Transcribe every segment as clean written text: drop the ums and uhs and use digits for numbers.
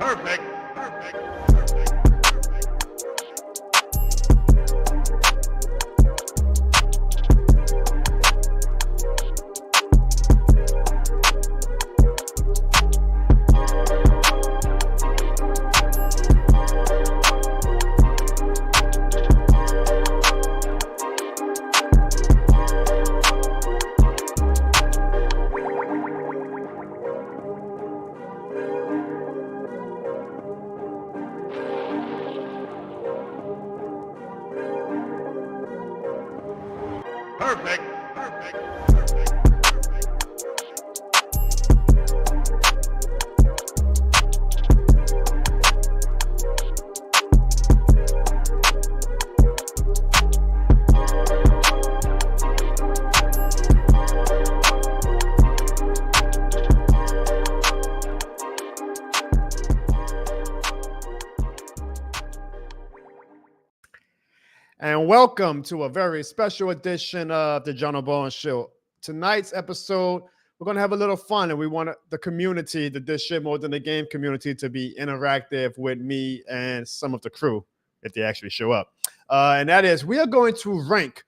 Perfect. Perfect. And welcome to a very special edition of the Jono Barnes Show. Tonight's episode, we're going to have a little fun, and we want the community, the This Shit More Than the Game community, to be interactive with me and some of the crew, if they actually show up. And that is, we are going to rank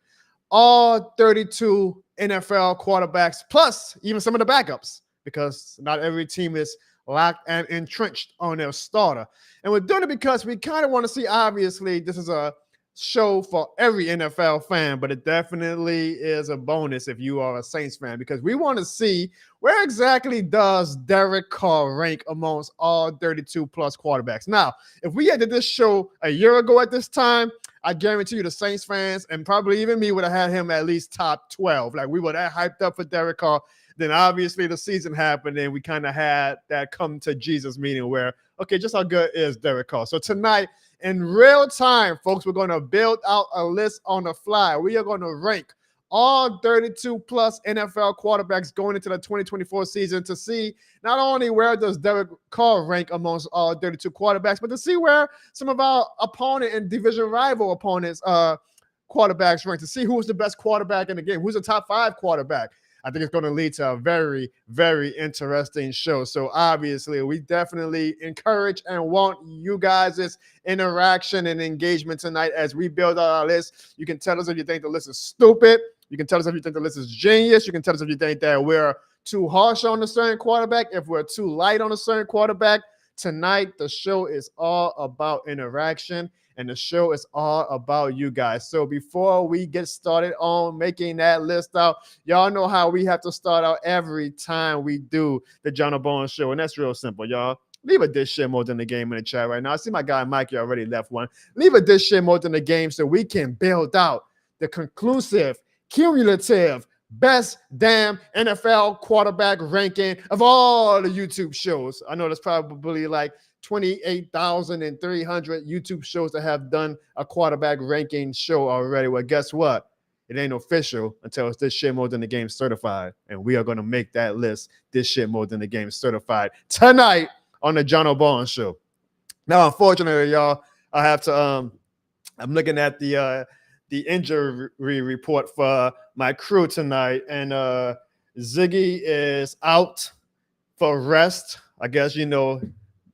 all 32 NFL quarterbacks, plus even some of the backups, because not every team is locked and entrenched on their starter. And we're doing it because we kind of want to see, obviously, this is a show for every NFL fan, but it definitely is a bonus if you are a Saints fan, because we want to see where exactly does Derek Carr rank amongst all 32 plus quarterbacks. Now, if we had did this show a year ago at this time, I guarantee you the Saints fans and probably even me would have had him at least top 12. Like, we were that hyped up for Derek Carr. Then obviously the season happened and we kind of had that come to Jesus meeting where, okay, just how good is Derek Carr? So tonight, in real time, folks, we're going to build out a list on the fly. We are going to rank all 32 plus NFL quarterbacks going into the 2024 season to see not only where does Derek Carr rank amongst all 32 quarterbacks, but to see where some of our opponent and division rival opponents quarterbacks rank, to see who's the best quarterback in the game, who's the top 5 quarterback. I think it's going to lead to a very, very interesting show. So obviously, we definitely encourage and want you guys' interaction and engagement tonight as we build out our list. You can tell us if you think the list is stupid. You can tell us if you think the list is genius. You can tell us if you think that we're too harsh on a certain quarterback, if we're too light on a certain quarterback. Tonight, the show is all about interaction, and the show is all about you guys. So before we get started on making that list out, y'all know how we have to start out every time we do the Jono Barnes Show, and that's real simple, y'all. Leave a This Shit More Than the Game in the chat right now. I see my guy Mikey already left one. Leave a This Shit More Than the Game so we can build out the conclusive, cumulative, best damn NFL quarterback ranking of all the YouTube shows. I know there's probably like 28,300 YouTube shows that have done a quarterback ranking show already. Well, guess what? It ain't official until it's This Shit More Than the Game certified. And we are going to make that list, This Shit More Than the Game certified, tonight on the Jono Barnes Show. Now, unfortunately, y'all, I have to, I'm looking at the injury report for my crew tonight, and Ziggy is out for rest. I guess, you know,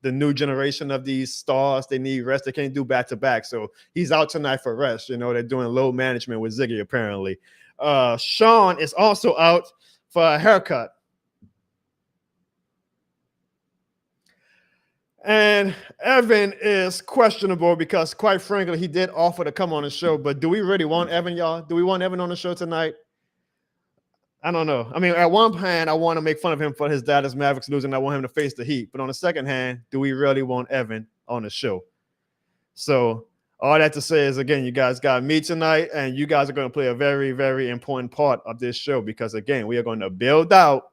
the new generation of these stars, they need rest. They can't do back-to-back. So he's out tonight for rest. You know, they're doing load management with Ziggy, apparently. Sean is also out for a haircut. And Evan is questionable because, quite frankly, he did offer to come on the show. But do we really want Evan, y'all? Do we want Evan on the show tonight? I don't know. I mean, at one hand, I want to make fun of him for his Dallas Mavericks losing. I want him to face the Heat. But on the second hand, do we really want Evan on the show? So all that to say is, again, you guys got me tonight, and you guys are going to play a very, very important part of this show because, again, we are going to build out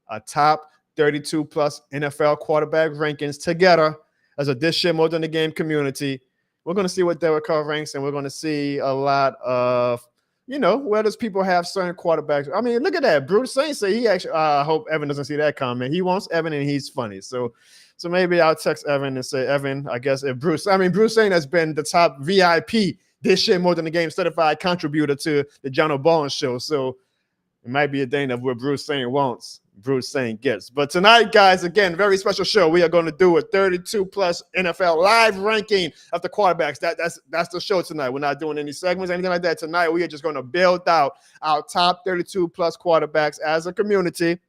a top 32 plus NFL quarterback rankings together as a This Shit More Than the Game community. We're going to see what Derek Carr ranks, and we're going to see a lot of, you know, where does people have certain quarterbacks. I mean, look at that. Bruce Saint say he actually, I hope Evan doesn't see that comment. He wants Evan and he's funny. So maybe I'll text Evan and say, Evan, I guess if Bruce Saint has been the top VIP This Shit More Than the Game certified contributor to the Jono Barnes Show. So it might be a thing of what Bruce Saint wants. Bruce Saint gets. But tonight, guys, again, very special show. We are going to do a 32-plus NFL live ranking of the quarterbacks. That's the show tonight. We're not doing any segments, anything like that tonight. We are just going to build out our top 32-plus quarterbacks as a community.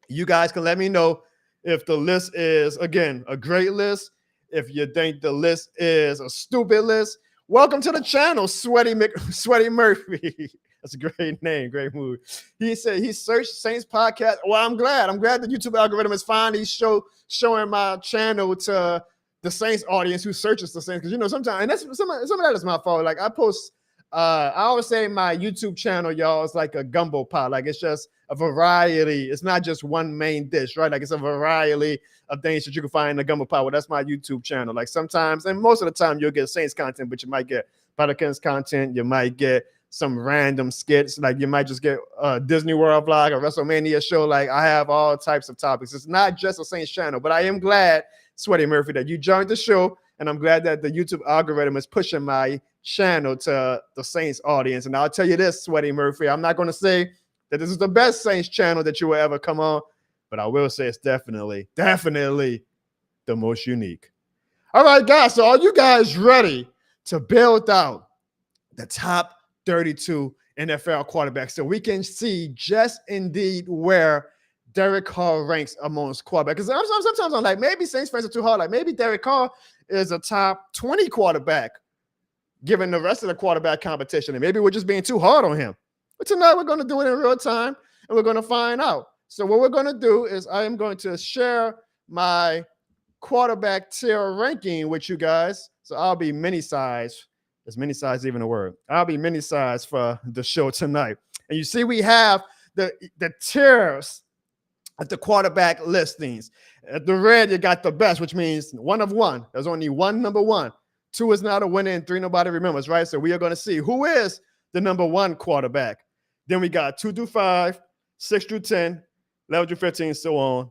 You guys can let me know if the list is, again, a great list. If you think the list is a stupid list, welcome to the channel, Sweaty Murphy. That's a great name, great move. He said he searched Saints podcast. Well, I'm glad the YouTube algorithm is finally showing my channel to the Saints audience who searches the Saints. Because sometimes, and that's some of that is my fault. Like I post, I always say my YouTube channel, y'all, is like a gumbo pot. Like it's just a variety. It's not just one main dish, right? Like it's a variety of things that you can find in the gumbo pot. Well, that's my YouTube channel. Like sometimes, and most of the time, you'll get Saints content, but you might get Pelicans content. You might get some random skits. Like you might just get a Disney World vlog, a WrestleMania show. Like I have all types of topics. It's not just a Saints channel, but I am glad, Sweaty Murphy, that you joined the show. And I'm glad that the YouTube algorithm is pushing my channel to the Saints audience. And I'll tell you this, Sweaty Murphy, I'm not going to say that this is the best Saints channel that you will ever come on, but I will say it's definitely the most unique. All right, guys. So are you guys ready to build out the top 32 NFL quarterbacks so we can see just indeed where Derek Carr ranks amongst quarterbacks? Because sometimes I'm like, maybe Saints fans are too hard. Like maybe Derek Carr is a top 20 quarterback given the rest of the quarterback competition, and maybe we're just being too hard on him. But tonight we're going to do it in real time, and we're going to find out. So what we're going to do is I am going to share my quarterback tier ranking with you guys. So I'll be mini size. Is mini size even a word? I'll be mini size for the show tonight. And you see we have the tiers at the quarterback listings. At the red, you got the best, which means 1 of 1. There's only one number 1. 2 is not a winner, and 3 nobody remembers, right? So we are going to see who is the number 1 quarterback. Then we got 2 through 5, 6 through 10, 11 through 15, so on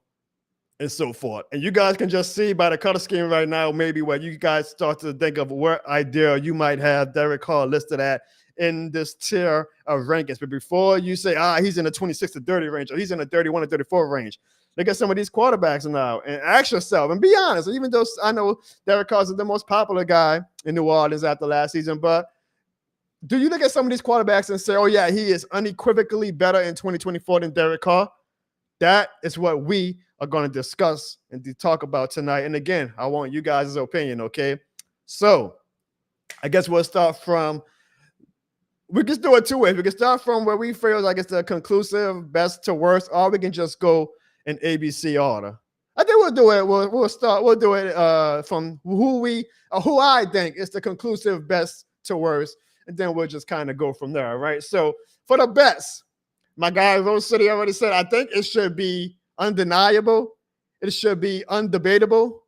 and so forth. And you guys can just see by the color scheme right now, maybe where you guys start to think of what idea you might have Derek Carr listed at in this tier of rankings. But before you say, he's in the 26 to 30 range, or he's in the 31 to 34 range, look at some of these quarterbacks now and ask yourself and be honest. Even though I know Derek Carr is the most popular guy in New Orleans after last season, but do you look at some of these quarterbacks and say, oh, yeah, he is unequivocally better in 2024 than Derek Carr? That is what we are going to discuss and to talk about tonight. And again, I want you guys' opinion, okay? So I guess we'll start from, we can do it 2 ways. We can start from where we feel like it's the conclusive best to worst, or we can just go in ABC order. I think we'll do it. We'll do it from who I think is the conclusive best to worst, and then we'll just kind of go from there, right? So for the best, my guy Rose City already said, I think it should be undeniable. It should be undebatable,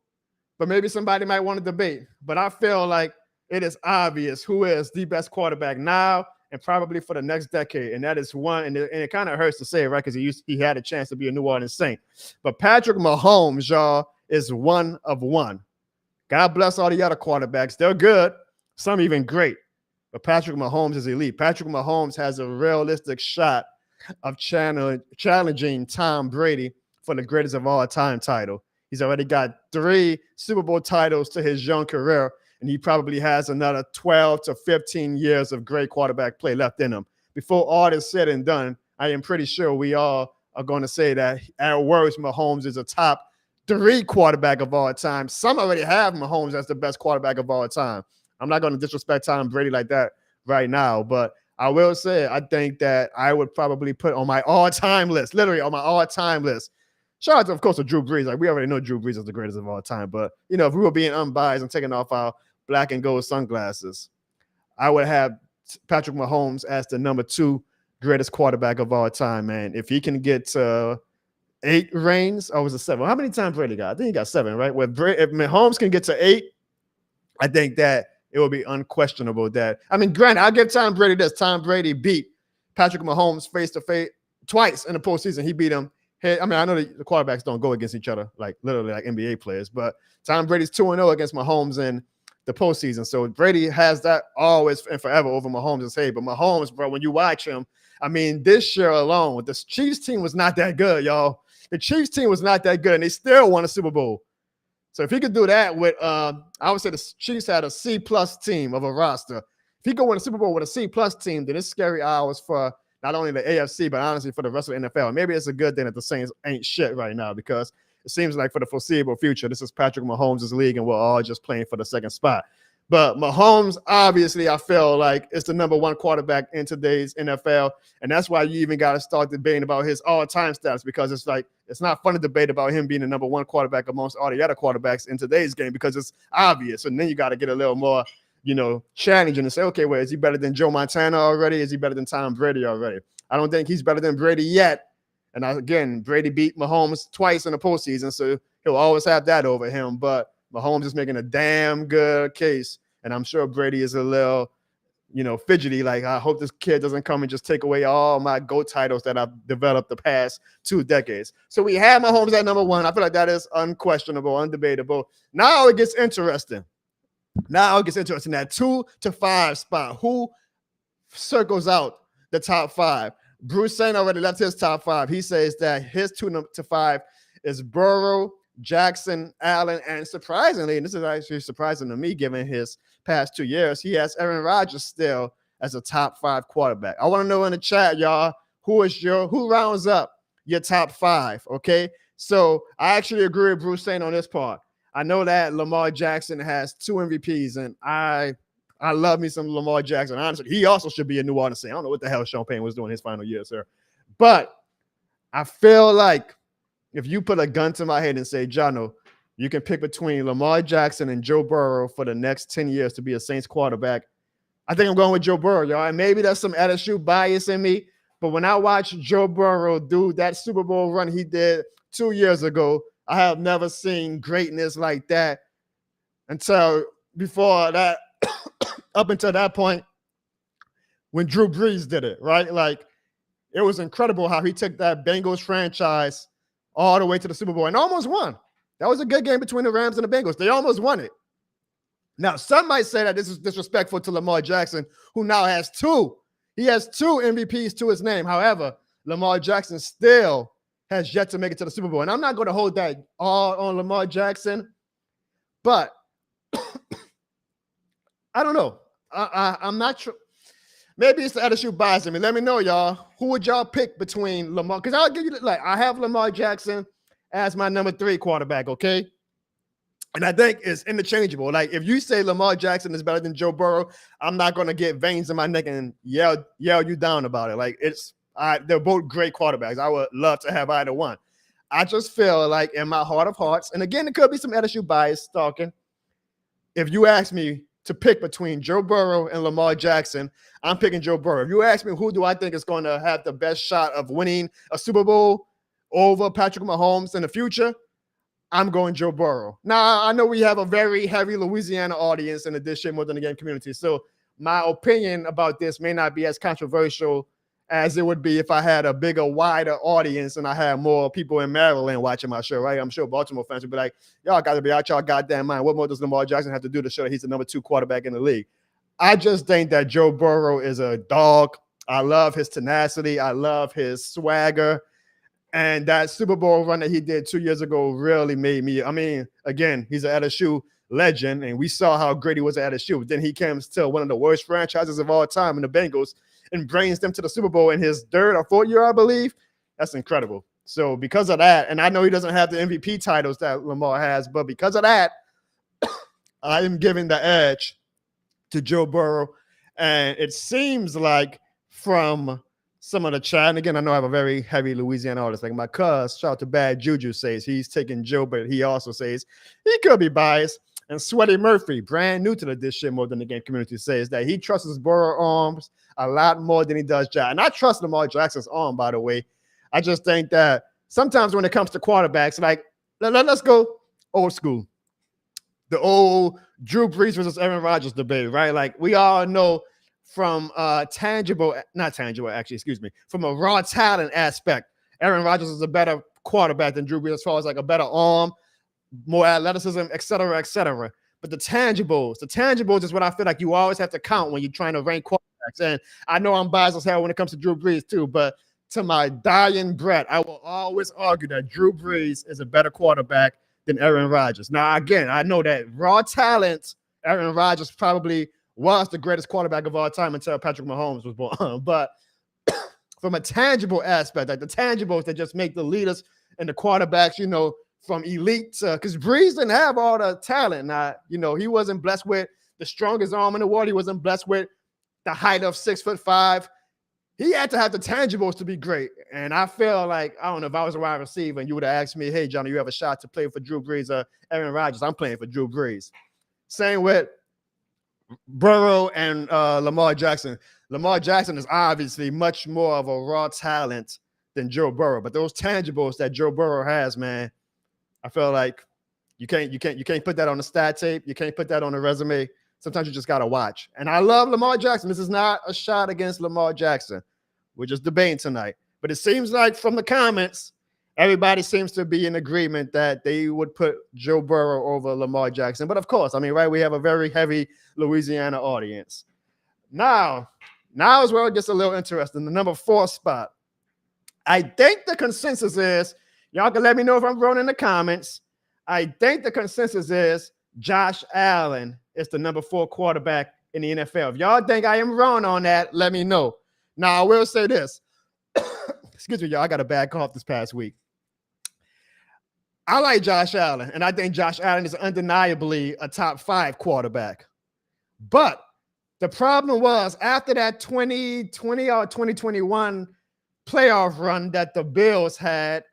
but maybe somebody might want to debate. But I feel like it is obvious who is the best quarterback now and probably for the next decade, and that is one. And it kind of hurts to say it, right? Because he had a chance to be a New Orleans Saint. But Patrick Mahomes, y'all, is 1 of 1. God bless all the other quarterbacks. They're good, some even great. But Patrick Mahomes is elite. Patrick Mahomes has a realistic shot of challenging Tom Brady for the greatest of all time title. He's already got 3 Super Bowl titles to his young career, and he probably has another 12 to 15 years of great quarterback play left in him. Before all is said and done, I am pretty sure we all are going to say that at worst, Mahomes is a top 3 quarterback of all time. Some already have Mahomes as the best quarterback of all time. I'm not going to disrespect Tom Brady like that right now, but I will say I think that I would probably put on my all-time list, literally on my all-time list. Shout out, of course, to Drew Brees. Like, we already know Drew Brees is the greatest of all time. But, if we were being unbiased and taking off our black and gold sunglasses, I would have Patrick Mahomes as the number 2 greatest quarterback of all time, man. If he can get to 8 rings, or was it 7? How many times Brady got? I think he got 7, right? If Mahomes can get to 8, I think that it will be unquestionable that, granted, I'll give Tom Brady this. Tom Brady beat Patrick Mahomes face-to-face twice in the postseason. He beat him. I know the quarterbacks don't go against each other, like literally like NBA players, but Tom Brady's 2-0 against Mahomes in the postseason. So Brady has that always and forever over Mahomes' head. But Mahomes, bro, when you watch him, I mean, this year alone, the Chiefs team was not that good, y'all. The Chiefs team was not that good, and they still won a Super Bowl. So if he could do that with, I would say the Chiefs had a C-plus team of a roster. If he could win a Super Bowl with a C-plus team, then it's scary hours for not only the AFC, but honestly for the rest of the NFL. And maybe it's a good thing that the Saints ain't shit right now, because it seems like for the foreseeable future, this is Patrick Mahomes' league, and we're all just playing for the second spot. But Mahomes, obviously, I feel like it's the number one quarterback in today's NFL. And that's why you even got to start debating about his all-time stats, because it's like, it's not fun to debate about him being the number one quarterback amongst all the other quarterbacks in today's game, because it's obvious. And then you got to get a little more, challenging and say, okay, well, is he better than Joe Montana already? Is he better than Tom Brady already? I don't think he's better than Brady yet. And again, Brady beat Mahomes twice in the postseason, so he'll always have that over him. But Mahomes is making a damn good case. And I'm sure Brady is a little, fidgety. Like, I hope this kid doesn't come and just take away all my GOAT titles that I've developed the past 2 decades. So we have Mahomes at number one. I feel like that is unquestionable, undebatable. Now it gets interesting. That 2 to 5 spot. Who circles out the top 5? Bruce Saint already left his top 5. He says that his 2 to 5 is Burrow, Jackson, Allen, and surprisingly, and this is actually surprising to me given his past 2 years, he has Aaron Rodgers still as a top 5 quarterback. I want to know in the chat, y'all, who rounds up your top 5, okay? So I actually agree with Bruce Saint on this part. I know that Lamar Jackson has 2 MVPs, and I love me some Lamar Jackson. Honestly, he also should be a New Orleans Saint. I don't know what the hell Sean Payne was doing his final year, sir. But I feel like if you put a gun to my head and say, Jono, you can pick between Lamar Jackson and Joe Burrow for the next 10 years to be a Saints quarterback, I think I'm going with Joe Burrow, y'all. And maybe there's some LSU bias in me, but when I watch Joe Burrow do that Super Bowl run he did 2 years ago, I have never seen greatness like that until before that, up until that point when Drew Brees did it, right? Like, it was incredible how he took that Bengals franchise all the way to the Super Bowl and almost won. That was a good game between the Rams and the Bengals. They almost won it. Now, some might say that this is disrespectful to Lamar Jackson, who now has 2. He has 2 MVPs to his name. However, Lamar Jackson still has yet to make it to the Super Bowl. And I'm not going to hold that all on Lamar Jackson, but I don't know. I'm not sure. Maybe it's the LSU bias in me. Let me know, y'all. Who would y'all pick between Lamar? Because I'll give you, I have Lamar Jackson as my number 3 quarterback, okay? And I think it's interchangeable. Like, if you say Lamar Jackson is better than Joe Burrow, I'm not going to get veins in my neck and yell you down about it. Like, they're both great quarterbacks. I would love to have either one. I just feel like in my heart of hearts, and again, it could be some LSU bias talking. If you ask me to pick between Joe Burrow and Lamar Jackson, I'm picking Joe Burrow. If you ask me who do I think is going to have the best shot of winning a Super Bowl over Patrick Mahomes in the future, I'm going Joe Burrow. Now, I know we have a very heavy Louisiana audience in the This Shit More Than a Game community, so my opinion about this may not be as controversial as it would be if I had a bigger, wider audience and I had more people in Maryland watching my show, right? I'm sure Baltimore fans would be like, y'all got to be out y'all goddamn mind. What more does Lamar Jackson have to do to show that he's the number 2 quarterback in the league? I just think that Joe Burrow is a dog. I love his tenacity. I love his swagger. And that Super Bowl run that he did 2 years ago really made me, I mean, again, he's an LSU legend, and we saw how great he was at LSU. Then he comes to one of the worst franchises of all time in the Bengals and brings them to the Super Bowl in his 3rd or 4th year, I believe. That's incredible. So because of that, and I know he doesn't have the MVP titles that Lamar has, but because of that, I am giving the edge to Joe Burrow. And it seems like from some of the chat, and again, I know I have a very heavy Louisiana audience, like my cuz, shout out to Bad Juju, says he's taking Joe, but he also says he could be biased. And Sweaty Murphy, brand new to the This Shit More Than the Game community, says that he trusts his Burrow arms a lot more than he does Jack. And I trust Lamar Jackson's arm, by the way. I just think that sometimes when it comes to quarterbacks, like, let's go old school. The old Drew Brees versus Aaron Rodgers debate, right? Like, we all know from from a raw talent aspect, Aaron Rodgers is a better quarterback than Drew Brees as far as like a better arm, more athleticism, et cetera, et cetera. But the tangibles is what I feel like you always have to count when you're trying to rank quarterbacks. And I know I'm biased as hell when it comes to Drew Brees too, but to my dying breath, I will always argue that Drew Brees is a better quarterback than Aaron Rodgers. Now, again, I know that raw talent, Aaron Rodgers probably was the greatest quarterback of all time until Patrick Mahomes was born. But from a tangible aspect, like the tangibles that just make the leaders and the quarterbacks, from elite to, because Brees didn't have all the talent. Now, he wasn't blessed with the strongest arm in the world. He wasn't blessed with the height of 6'5". He had to have the tangibles to be great. And I feel like, I don't know, if I was a wide receiver and you would have asked me, hey, Jono, you have a shot to play for Drew Brees or Aaron Rodgers, I'm playing for Drew Brees. Same with Burrow and Lamar Jackson. Lamar Jackson is obviously much more of a raw talent than Joe Burrow. But those tangibles that Joe Burrow has, man, I feel like you can't put that on the stat tape. You can't put that on the resume. Sometimes you just got to watch. And I love Lamar Jackson. This is not a shot against Lamar Jackson. We're just debating tonight. But it seems like from the comments, everybody seems to be in agreement that they would put Joe Burrow over Lamar Jackson. But of course, right, we have a very heavy Louisiana audience. Now is where it gets a little interesting. The number 4 spot. I think the consensus is, y'all can let me know if I'm wrong in the comments. I think the consensus is Josh Allen is the number 4 quarterback in the NFL. If y'all think I am wrong on that, let me know. Now, I will say this. Excuse me, y'all. I got a bad cough this past week. I like Josh Allen, and I think Josh Allen is undeniably a top 5 quarterback. But the problem was after that 2020 or 2021 playoff run that the Bills had,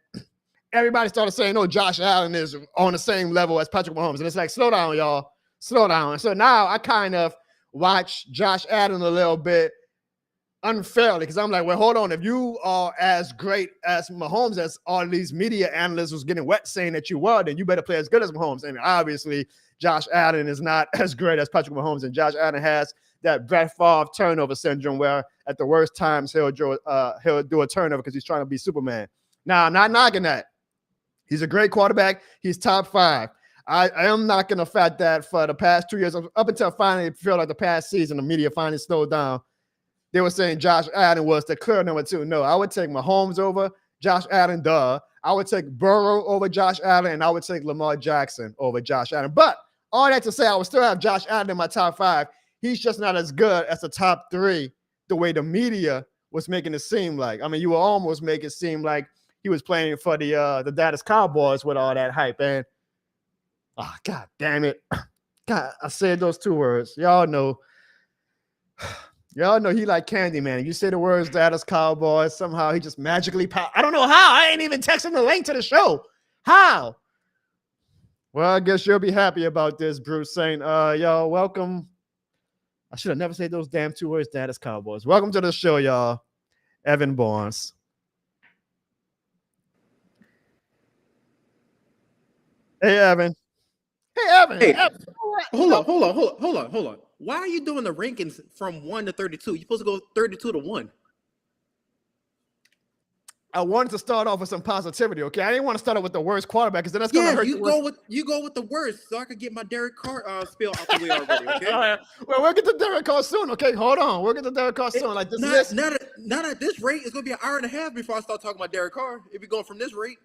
everybody started saying, no, Josh Allen is on the same level as Patrick Mahomes. And it's like, slow down, y'all. Slow down. And so now I kind of watch Josh Allen a little bit unfairly because I'm like, well, hold on. If you are as great as Mahomes, as all these media analysts was getting wet saying that you were, then you better play as good as Mahomes. And obviously, Josh Allen is not as great as Patrick Mahomes. And Josh Allen has that Brett Favre turnover syndrome where at the worst times he'll do a turnover because he's trying to be Superman. Now, I'm not knocking that. He's a great quarterback. He's top 5. I am knocking the fact that for the past 2 years, up until finally it felt like the past season, the media finally slowed down. They were saying Josh Allen was the clear number 2. No, I would take Mahomes over Josh Allen, I would take Burrow over Josh Allen, and I would take Lamar Jackson over Josh Allen. But all that to say, I would still have Josh Allen in my top 5. He's just not as good as the top 3 the way the media was making it seem like. You will almost make it seem like he was playing for the Dallas Cowboys with all that hype. And, God damn it. God, I said those 2 words. Y'all know he like Candyman. You say the words Dallas Cowboys, somehow he just magically I don't know how. I ain't even texting the link to the show. How? Well, I guess you'll be happy about this, Bruce, saying, y'all, welcome. I should have never said those damn 2 words, Dallas Cowboys. Welcome to the show, y'all. Evan Barnes. Hey, Evan. Hey, Evan. hold on. Why are you doing the rankings from 1 to 32? You're supposed to go 32 to 1. I wanted to start off with some positivity, okay? I didn't want to start off with the worst quarterback because then that's going to hurt. You go with the worst, so I could get my Derek Carr spiel out the way already, okay? Well, we'll get to Derek Carr soon, okay? Hold on. We'll get to Derek Carr soon. Like this not at this rate. It's going to be an hour and a half before I start talking about Derek Carr. If you're going from this rate.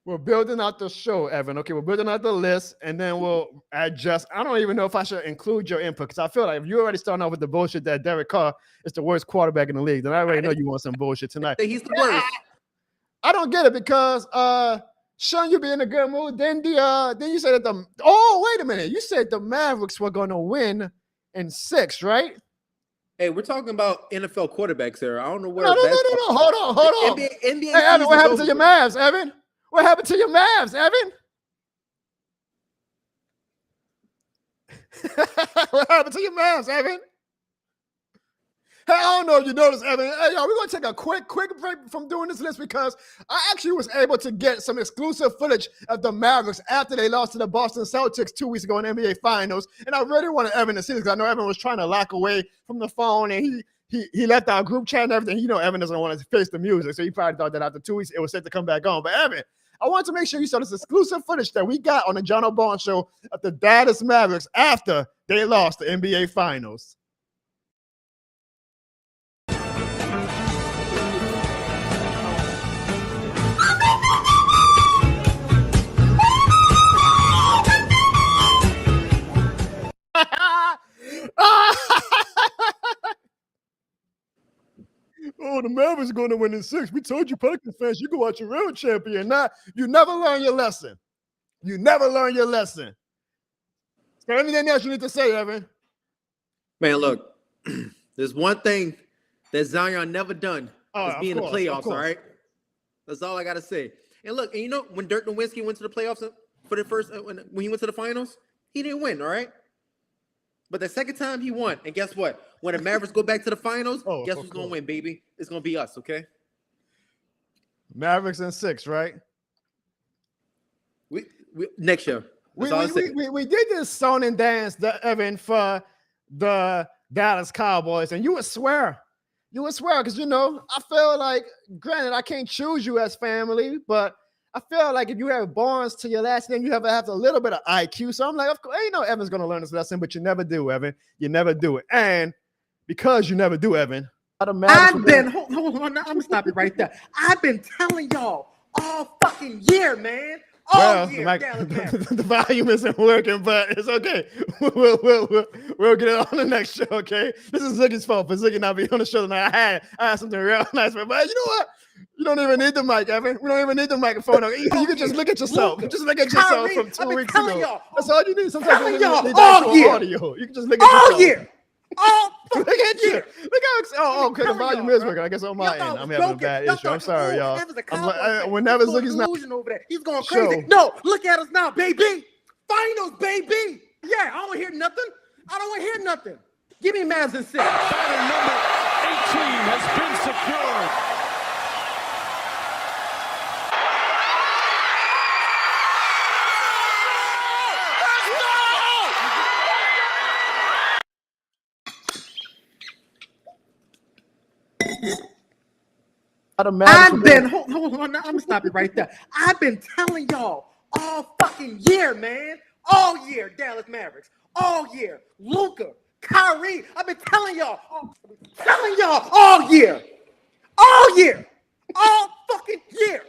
We're building out the show, Evan. Okay, we're building out the list, and then we'll adjust. I don't even know if I should include your input because I feel like if you're already starting off with the bullshit that Derek Carr is the worst quarterback in the league, then I already know you want some bullshit tonight. He's the worst. I don't get it because Sean, you be in a good mood. Then you said that wait a minute. You said the Mavericks were going to win in 6, right? Hey, we're talking about NFL quarterbacks here. I don't know where. No. Hold on. NBA hey, Evan, what happened to your Mavs, Evan? What happened to your Mavs, Evan? What happened to your Mavs, Evan? Hey, I don't know if you noticed, Evan. Hey, y'all, we're going to take a quick break from doing this list because I actually was able to get some exclusive footage of the Mavericks after they lost to the Boston Celtics 2 weeks ago in the NBA Finals. And I really wanted Evan to see this because I know Evan was trying to lock away from the phone and he left our group chat and everything. Evan doesn't want to face the music, so he probably thought that after 2 weeks it was set to come back on. But Evan, I want to make sure you saw this exclusive footage that we got on the Jono Barnes Show of the Dallas Mavericks after they lost the NBA Finals. Oh, the Mavericks going to win in 6. We told you, Pelicans fans, you can watch a real champion. Now, you never learn your lesson. You never learn your lesson. Is there anything else you need to say, Evan? Man, look, there's one thing that Zion never done is be in the playoffs, all right? That's all I got to say. And look, and you know, when Dirk Nowitzki went to the playoffs for the first, when he went to the finals, he didn't win, all right? But the second time he won. And guess what? When the Mavericks go back to the finals, guess who's going to win, baby? It's going to be us, okay? Mavericks in 6, right? We next year. We did this song and dance, Evan, for the Dallas Cowboys, and you would swear because, you know, I feel like, granted, I can't choose you as family, but I feel like if you have Barnes to your last name, you have a little bit of IQ. So I'm like, of course, ain't no Evan's going to learn this lesson, but you never do, Evan. You never do it. And because you never do, Evan, hold on, I'm going to stop it right there. I've been telling y'all all fucking year, man. Well, the volume isn't working, but it's okay. We'll get it on the next show, okay? This is Ziggy's fault for Ziggy not being on the show tonight. I had something real nice, but you know what? You don't even need the mic, Evan. We don't even need the microphone. You can just look at yourself. Just look at yourself from 2 weeks ago. That's all you need. Sometimes you need audio. You can just look at yourself. All year. Look at you. Look how because the volume is working. I guess on my end, I'm having a bad issue. I'm sorry, y'all. Whenever Ziggy's not over there, he's going crazy. No, look at us now, baby. Finals, baby. Yeah, I don't hear nothing. I don't want to hear nothing. Give me Mavs in 6. Batter number 18 has been secured. hold on, I'm gonna stop it right there. I've been telling y'all all fucking year, man. All year, Dallas Mavericks. All year, Luka, Kyrie. I've been telling y'all all year, all fucking year.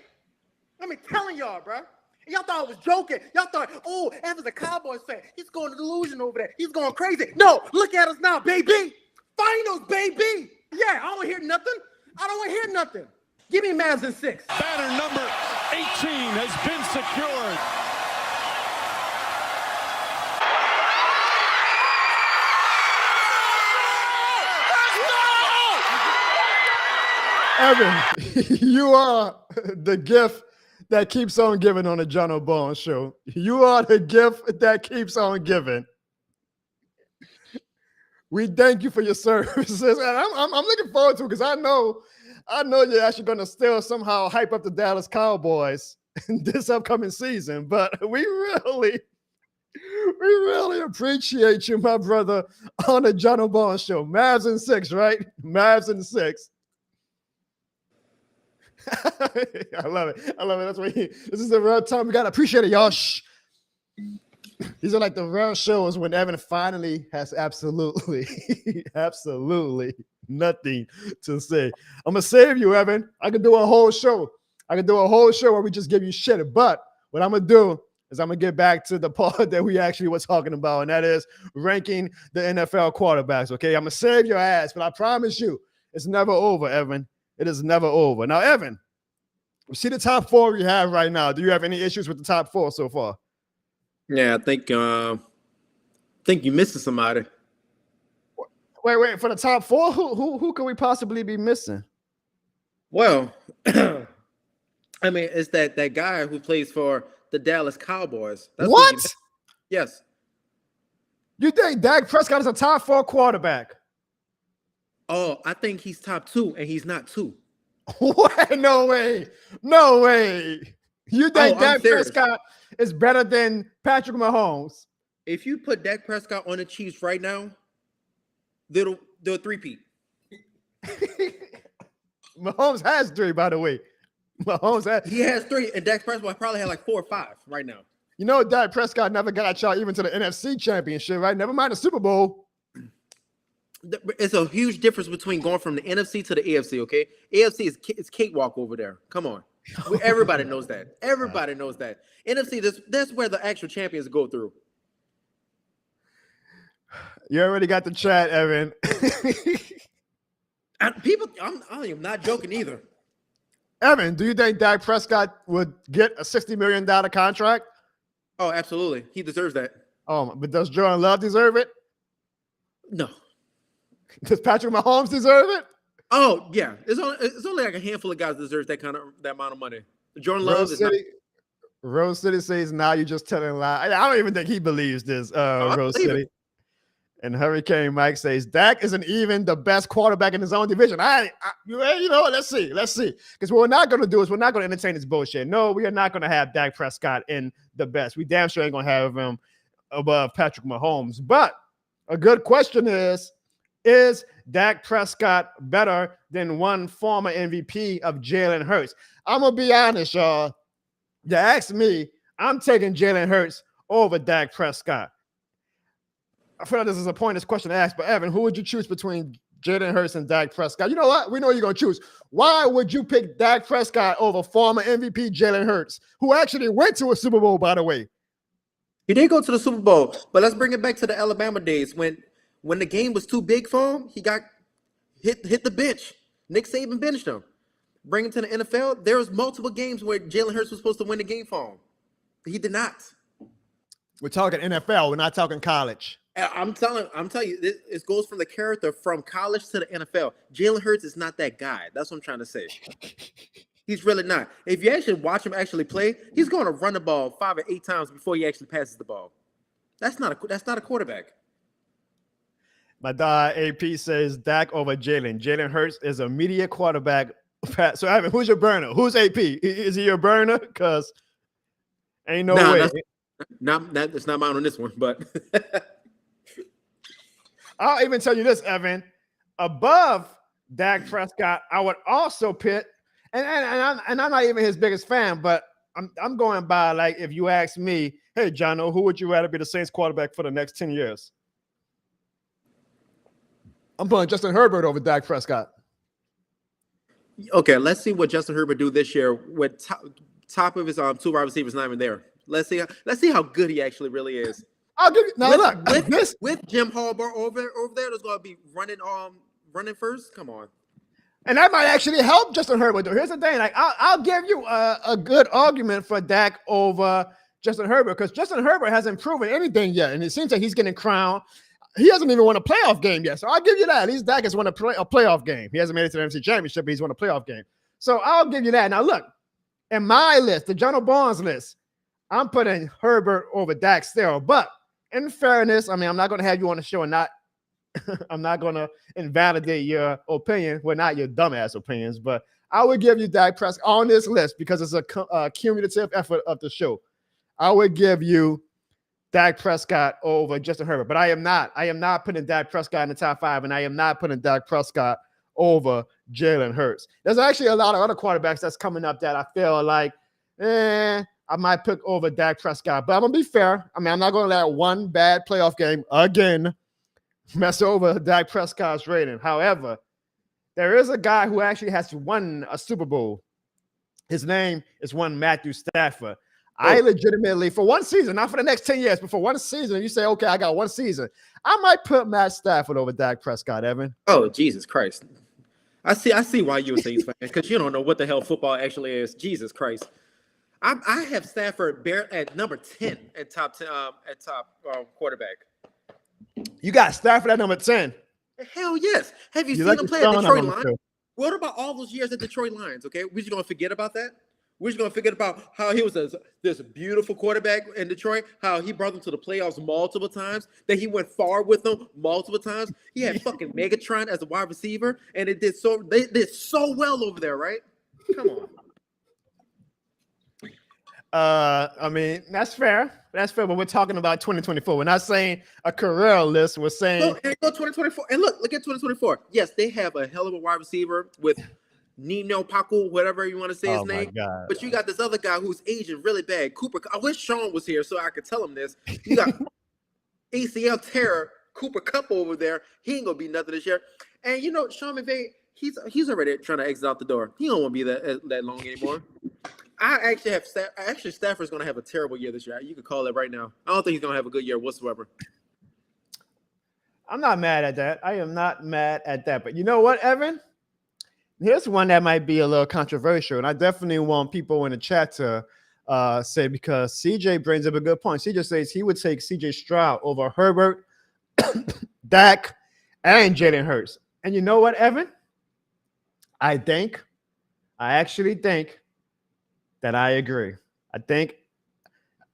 I've been telling y'all, bro. Y'all thought I was joking. Y'all thought, oh, Evan's a Cowboys fan. He's going delusion over there. He's going crazy. No, look at us now, baby. Finals, baby. Yeah, I don't hear nothing. I don't want to hear nothing. Give me Mavs in 6. Batter number 18 has been secured. Evan, you are the gift that keeps on giving on the Jono Barnes Show. You are the gift that keeps on giving. We thank you for your services, and I'm looking forward to it because I know you're actually going to still somehow hype up the Dallas Cowboys in this upcoming season. But we really appreciate you, my brother, on the Jono Barnes Show. Mavs in 6, right? Mavs in 6. I love it. That's what this is the real time. We gotta appreciate it, y'all. Shh. These are like the real shows when Evan finally has absolutely nothing to say. I'm gonna save you, Evan. I could do a whole show. Where we just give you shit. But what I'm gonna do is I'm gonna get back to the part that we actually were talking about, and that is ranking the NFL quarterbacks. Okay, I'm gonna save your ass, but I promise you, it's never over, Evan. It is never over. Now, Evan, you see the top 4 we have right now. Do you have any issues with the top 4 so far? Yeah, I think you're missing somebody. Wait. For the top 4, who could we possibly be missing? Well, I mean, it's that guy who plays for the Dallas Cowboys. That's what? Yes. You think Dak Prescott is a top 4 quarterback? Oh, I think he's top 2, and he's not 2. What? No way. You think Dak Prescott is better than Patrick Mahomes? If you put Dak Prescott on the Chiefs right now, they'll three-peat. Mahomes has 3, by the way. He has 3, and Dak Prescott probably had like 4 or 5 right now. You know, Dak Prescott never got y'all even to the NFC Championship, right? Never mind the Super Bowl. It's a huge difference between going from the NFC to the AFC, okay? AFC is cakewalk over there. Come on. Everybody knows that. Everybody knows that. NFC, that's where the actual champions go through. You already got the chat, Evan. I am not joking either. Evan, do you think Dak Prescott would get a $60 million contract? Oh, absolutely. He deserves that. Oh, but does Jordan Love deserve it? No. Does Patrick Mahomes deserve it? Oh, yeah. It's only like a handful of guys that deserves that amount of money. Jordan Love is not. Rose City says, now you're just telling a lie. I don't even think he believes this, Rose City. And Hurricane Mike says, Dak isn't even the best quarterback in his own division. Let's see. Because what we're not going to do is we're not going to entertain this bullshit. No, we are not going to have Dak Prescott in the best. We damn sure ain't going to have him above Patrick Mahomes. But a good question is Dak Prescott better than one former MVP of Jalen Hurts? I'm going to be honest, y'all. You ask me, I'm taking Jalen Hurts over Dak Prescott. I feel like this is a pointless question to ask, but Evan, who would you choose between Jalen Hurts and Dak Prescott? You know what? We know you're going to choose. Why would you pick Dak Prescott over former MVP Jalen Hurts, who actually went to a Super Bowl, by the way? He did go to the Super Bowl, but let's bring it back to the Alabama days when the game was too big for him. He got hit the bench. Nick Saban benched him. Bring him to the NFL. There was multiple games where Jalen Hurts was supposed to win the game for him. He did not. We're talking NFL. We're not talking college. I'm telling you, it goes from the character from college to the NFL. Jalen Hurts is not that guy. That's what I'm trying to say. He's really not. If you actually watch him actually play, he's going to run the ball 5 or 8 times before he actually passes the ball. That's not a quarterback. My dad AP says Dak over Jalen. Jalen Hurts is a media quarterback. So Evan, who's your burner? Who's AP? Is he your burner? Because ain't no way. That's not mine on this one, but I'll even tell you this, Evan. Above Dak Prescott, I would also pit, and I'm not even his biggest fan, but I'm going by, like, if you ask me, hey, Jono, who would you rather be the Saints quarterback for the next 10 years? I'm putting Justin Herbert over Dak Prescott. Okay, let's see what Justin Herbert do this year with top of his 2 wide receivers not even there. Let's see how good he actually really is. I'll give you now. With Jim Harbaugh over there, that's going to be running first. Come on, and that might actually help Justin Herbert. Here's the thing: like I'll give you a good argument for Dak over Justin Herbert, because Justin Herbert hasn't proven anything yet, and it seems like he's getting crowned. He hasn't even won a playoff game yet, so I'll give you that. At least Dak has won a playoff game. He hasn't made it to the NFC Championship, but he's won a playoff game. So I'll give you that. Now look, in my list, the Jono Barnes list, I'm putting Herbert over Dak still. But in fairness, I mean, I'm not going to have you on the show and I'm not going to invalidate your opinion. Well, not your dumbass opinions, but I would give you Dak Prescott on this list because it's a cumulative effort of the show. I would give you Dak Prescott over Justin Herbert, but I am not putting Dak Prescott in the top 5, and I am not putting Dak Prescott over Jalen Hurts. There's actually a lot of other quarterbacks that's coming up that I feel like, I might pick over Dak Prescott, but I'm going to be fair. I mean, I'm not going to let one bad playoff game again mess over Dak Prescott's rating. However, there is a guy who actually has won a Super Bowl. His name is one Matthew Stafford. I legitimately, for one season, not for the next 10 years, but for one season, you say, okay, I got one season. I might put Matt Stafford over Dak Prescott, Evan. Oh, Jesus Christ. I see why you would say he's fan, because you don't know what the hell football actually is. Jesus Christ. I have Stafford at number 10 at top quarterback. You got Stafford at number 10. Hell yes. Have you seen him play at Detroit Lions? What about all those years at Detroit Lions? Okay, we're just gonna forget about that. We're just going to forget about how he was this beautiful quarterback in Detroit, how he brought them to the playoffs multiple times, that he went far with them multiple times. He had fucking Megatron as a wide receiver, and they did so well over there, right? Come on. I mean, that's fair. That's fair, but we're talking about 2024. We're not saying a career list. We're saying... Look, and go 2024. And look at 2024. Yes, they have a hell of a wide receiver with Nino Paku, whatever you want to say his name. God. But you got this other guy who's aging really bad. Cooper. I wish Sean was here so I could tell him this. You got ACL terror, Cooper Kupp over there. He ain't gonna be nothing this year. And Sean McVay, he's already trying to exit out the door. He don't want to be that long anymore. Stafford's gonna have a terrible year this year. You could call it right now. I don't think he's gonna have a good year whatsoever. I'm not mad at that. I am not mad at that. But you know what, Evan? Here's one that might be a little controversial, and I definitely want people in the chat to say, because CJ brings up a good point. CJ says he would take CJ Stroud over Herbert, Dak, and Jalen Hurts. And you know what, Evan? I actually think that I agree. I think,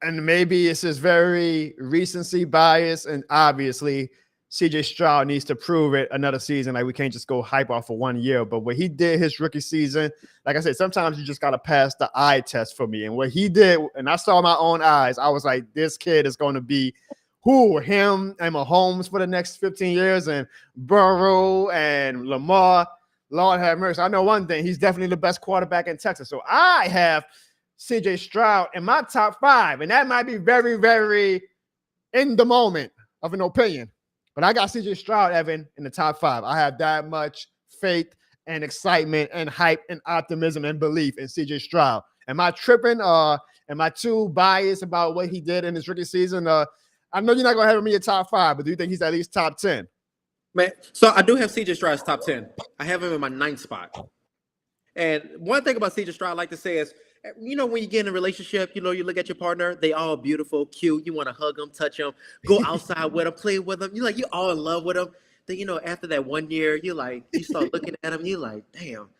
and maybe it's just very recency bias, and obviously CJ Stroud needs to prove it another season. Like, we can't just go hype off for 1 year. But what he did his rookie season, like I said, sometimes you just got to pass the eye test for me. And what he did, and I saw my own eyes, I was like, this kid is going to be him and Mahomes for the next 15 years, and Burrow and Lamar. Lord have mercy. I know one thing. He's definitely the best quarterback in Texas. So I have CJ Stroud in my top 5. And that might be very, very in the moment of an opinion. But I got CJ Stroud, Evan, in the top 5. I have that much faith and excitement and hype and optimism and belief in CJ Stroud. Am I tripping? Am I too biased about what he did in his rookie season? I know you're not going to have him in your top 5, but do you think he's at least top 10? Man, so I do have CJ Stroud's top 10. I have him in my 9th spot. And one thing about CJ Stroud I like to say is, when you get in a relationship, you look at your partner, they all beautiful, cute. You want to hug them, touch them, go outside with them, play with them. You're all in love with them. Then, after that 1 year, you start looking at them, you're like, damn,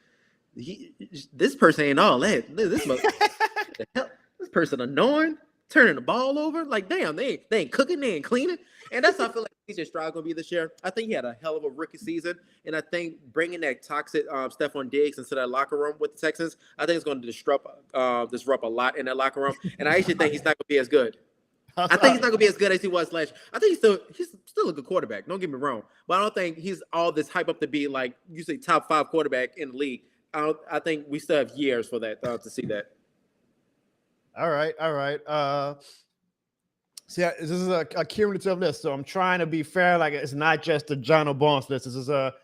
this person ain't all that. This person annoying, turning the ball over. Like, damn, they ain't cooking, they ain't cleaning. And that's how I feel like CJ Stroud going to be this year. I think he had a hell of a rookie season. And I think bringing that toxic Stephon Diggs into that locker room with the Texans, I think it's going to disrupt a lot in that locker room. And I actually think he's not going to be as good. I think he's not going to be as good as he was last year. I think he's still a good quarterback. Don't get me wrong. But I don't think he's all this hype up to be, like, usually top 5 quarterback in the league. I think we still have years for that to see that. All right. See, this is a cumulative list, so I'm trying to be fair. Like, it's not just the Jono Barnes list. This is a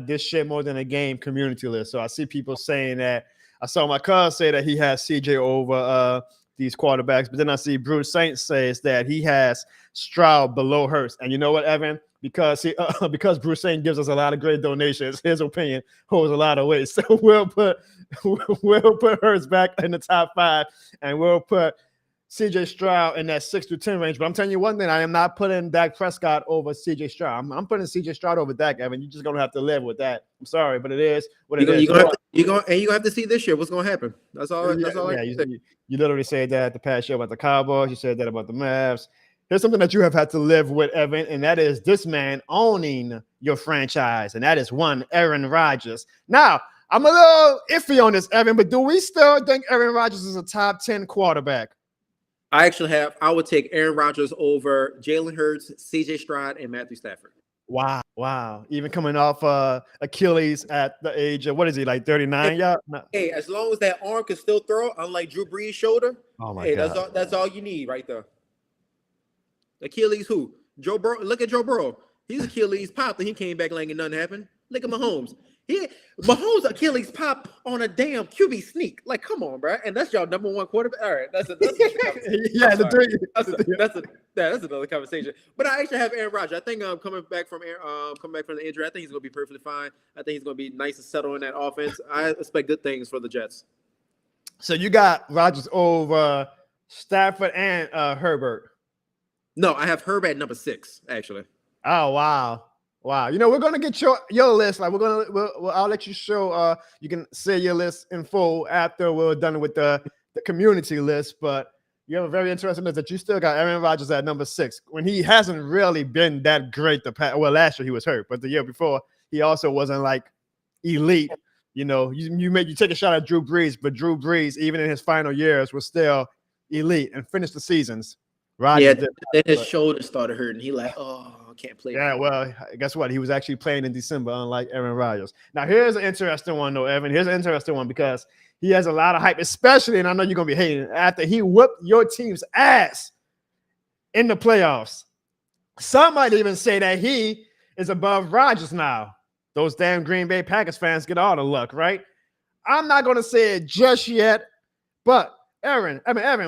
this shit more than a game community list. So I see people saying that. I saw my cousin say that he has CJ over these quarterbacks, but then I see Bruce Saint says that he has Stroud below Hurts. And you know what, Evan? Because Bruce Saint gives us a lot of great donations, his opinion holds a lot of weight. So we'll put Hurts back in the top 5, and we'll put CJ Stroud in that 6 to 10 range. But I'm telling you one thing, I am not putting Dak Prescott over CJ Stroud. I'm putting CJ Stroud over Dak, Evan. You're just gonna have to live with that. I'm sorry, but it is what it is. You're gonna have to see this year what's gonna happen. That's all. You literally said that the past year about the Cowboys. You said that about the Mavs. Here's something that you have had to live with, Evan, and that is this man owning your franchise, and that is one Aaron Rodgers. Now, I'm a little iffy on this, Evan, but do we still think Aaron Rodgers is a top 10 quarterback? I would take Aaron Rodgers over Jalen Hurts, CJ Stroud, and Matthew Stafford. Wow. Even coming off Achilles at the age of, what is he, like 39? Yeah. Hey, as long as that arm can still throw, unlike Drew Brees' shoulder, God. That's all you need right there. Achilles who? Joe Burrow. Look at Joe Burrow. He's Achilles popped and he came back like nothing happened. Look at Mahomes. Mahomes Achilles pop on a damn QB sneak. Like, come on, bro. And that's y'all number 1 quarterback. All right, that's another conversation. But I actually have Aaron Rodgers. I think coming back from the injury, I think he's gonna be perfectly fine. I think he's gonna be nice and settled in that offense. I expect good things for the Jets. So you got Rodgers over Stafford and Herbert. No, I have Herbert at number 6, actually. Oh, wow. We're going to get your list. Like, I'll let you show, you can say your list in full after we're done with the community list. But you have a very interesting list that you still got Aaron Rodgers at number 6 when he hasn't really been that great. Last year he was hurt, but the year before he also wasn't like elite. You take a shot at Drew Brees, but Drew Brees, even in his final years, was still elite and finished the seasons. Rodgers then his shoulder started hurting. He like, oh, can't play. Yeah, well, guess what? He was actually playing in December, unlike Aaron Rodgers. Now, here's an interesting one, though, Evan. Here's an interesting one because he has a lot of hype, especially, and I know you're going to be hating, after he whooped your team's ass in the playoffs. Some might even say that he is above Rodgers now. Those damn Green Bay Packers fans get all the luck, right? I'm not going to say it just yet, but Evan,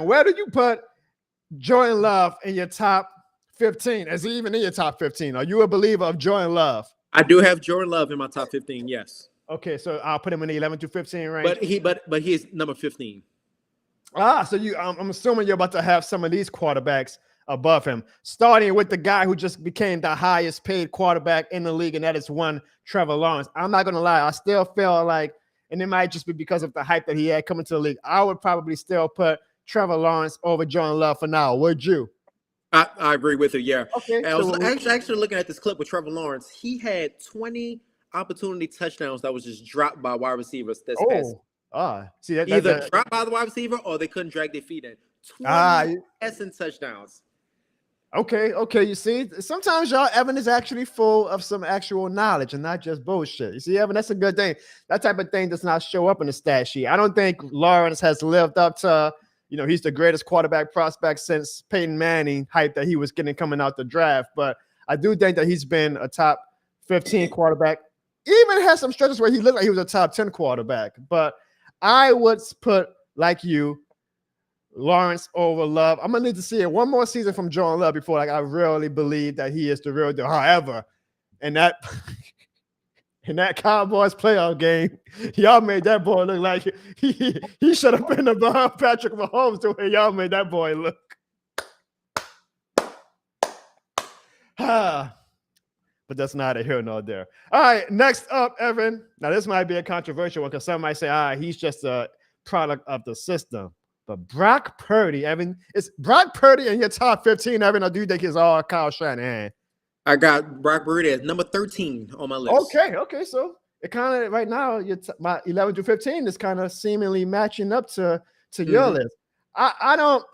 where do you put Jordan Love in your top 15? Is he even in your top 15? Are you a believer of Jordan Love? I do have Jordan Love in my top 15, yes. Okay, so I'll put him in the 11 to 15 range. But he's number 15. So I'm assuming you're about to have some of these quarterbacks above him, starting with the guy who just became the highest paid quarterback in the league, and that is one Trevor Lawrence. I'm not going to lie. I still feel like, and it might just be because of the hype that he had coming to the league, I would probably still put Trevor Lawrence over Jordan Love for now. Would you? I agree with you, yeah. Okay. I was actually looking at this clip with Trevor Lawrence. He had 20 opportunity touchdowns that was just dropped by wide receivers this past. See, either dropped by the wide receiver or they couldn't drag their feet in. 20 passing touchdowns. Okay. You see, sometimes y'all, Evan is actually full of some actual knowledge and not just bullshit. You see, Evan, that's a good thing. That type of thing does not show up in the stat sheet. I don't think Lawrence has lived up to, he's the greatest quarterback prospect since Peyton Manning hype that he was getting coming out the draft. But I do think that he's been a top 15 quarterback. Even has some stretches where he looked like he was a top 10 quarterback. But I would put, like you, Lawrence over Love. I'm gonna need to see it one more season from Jordan Love before I really believe that he is the real deal. However, in that Cowboys playoff game, y'all made that boy look like he should have been above Patrick Mahomes the way y'all made that boy look. But that's neither here nor there. All right, next up, Evan. Now this might be a controversial one because some might say, he's just a product of the system. But Brock Purdy, Evan, is Brock Purdy in your top 15, Evan, or do you think it's all Kyle Shanahan? I got Brock Purdy as number 13 on my list. Okay. So it kind of right now, my 11 to 15 is kind of seemingly matching up to your list. I'm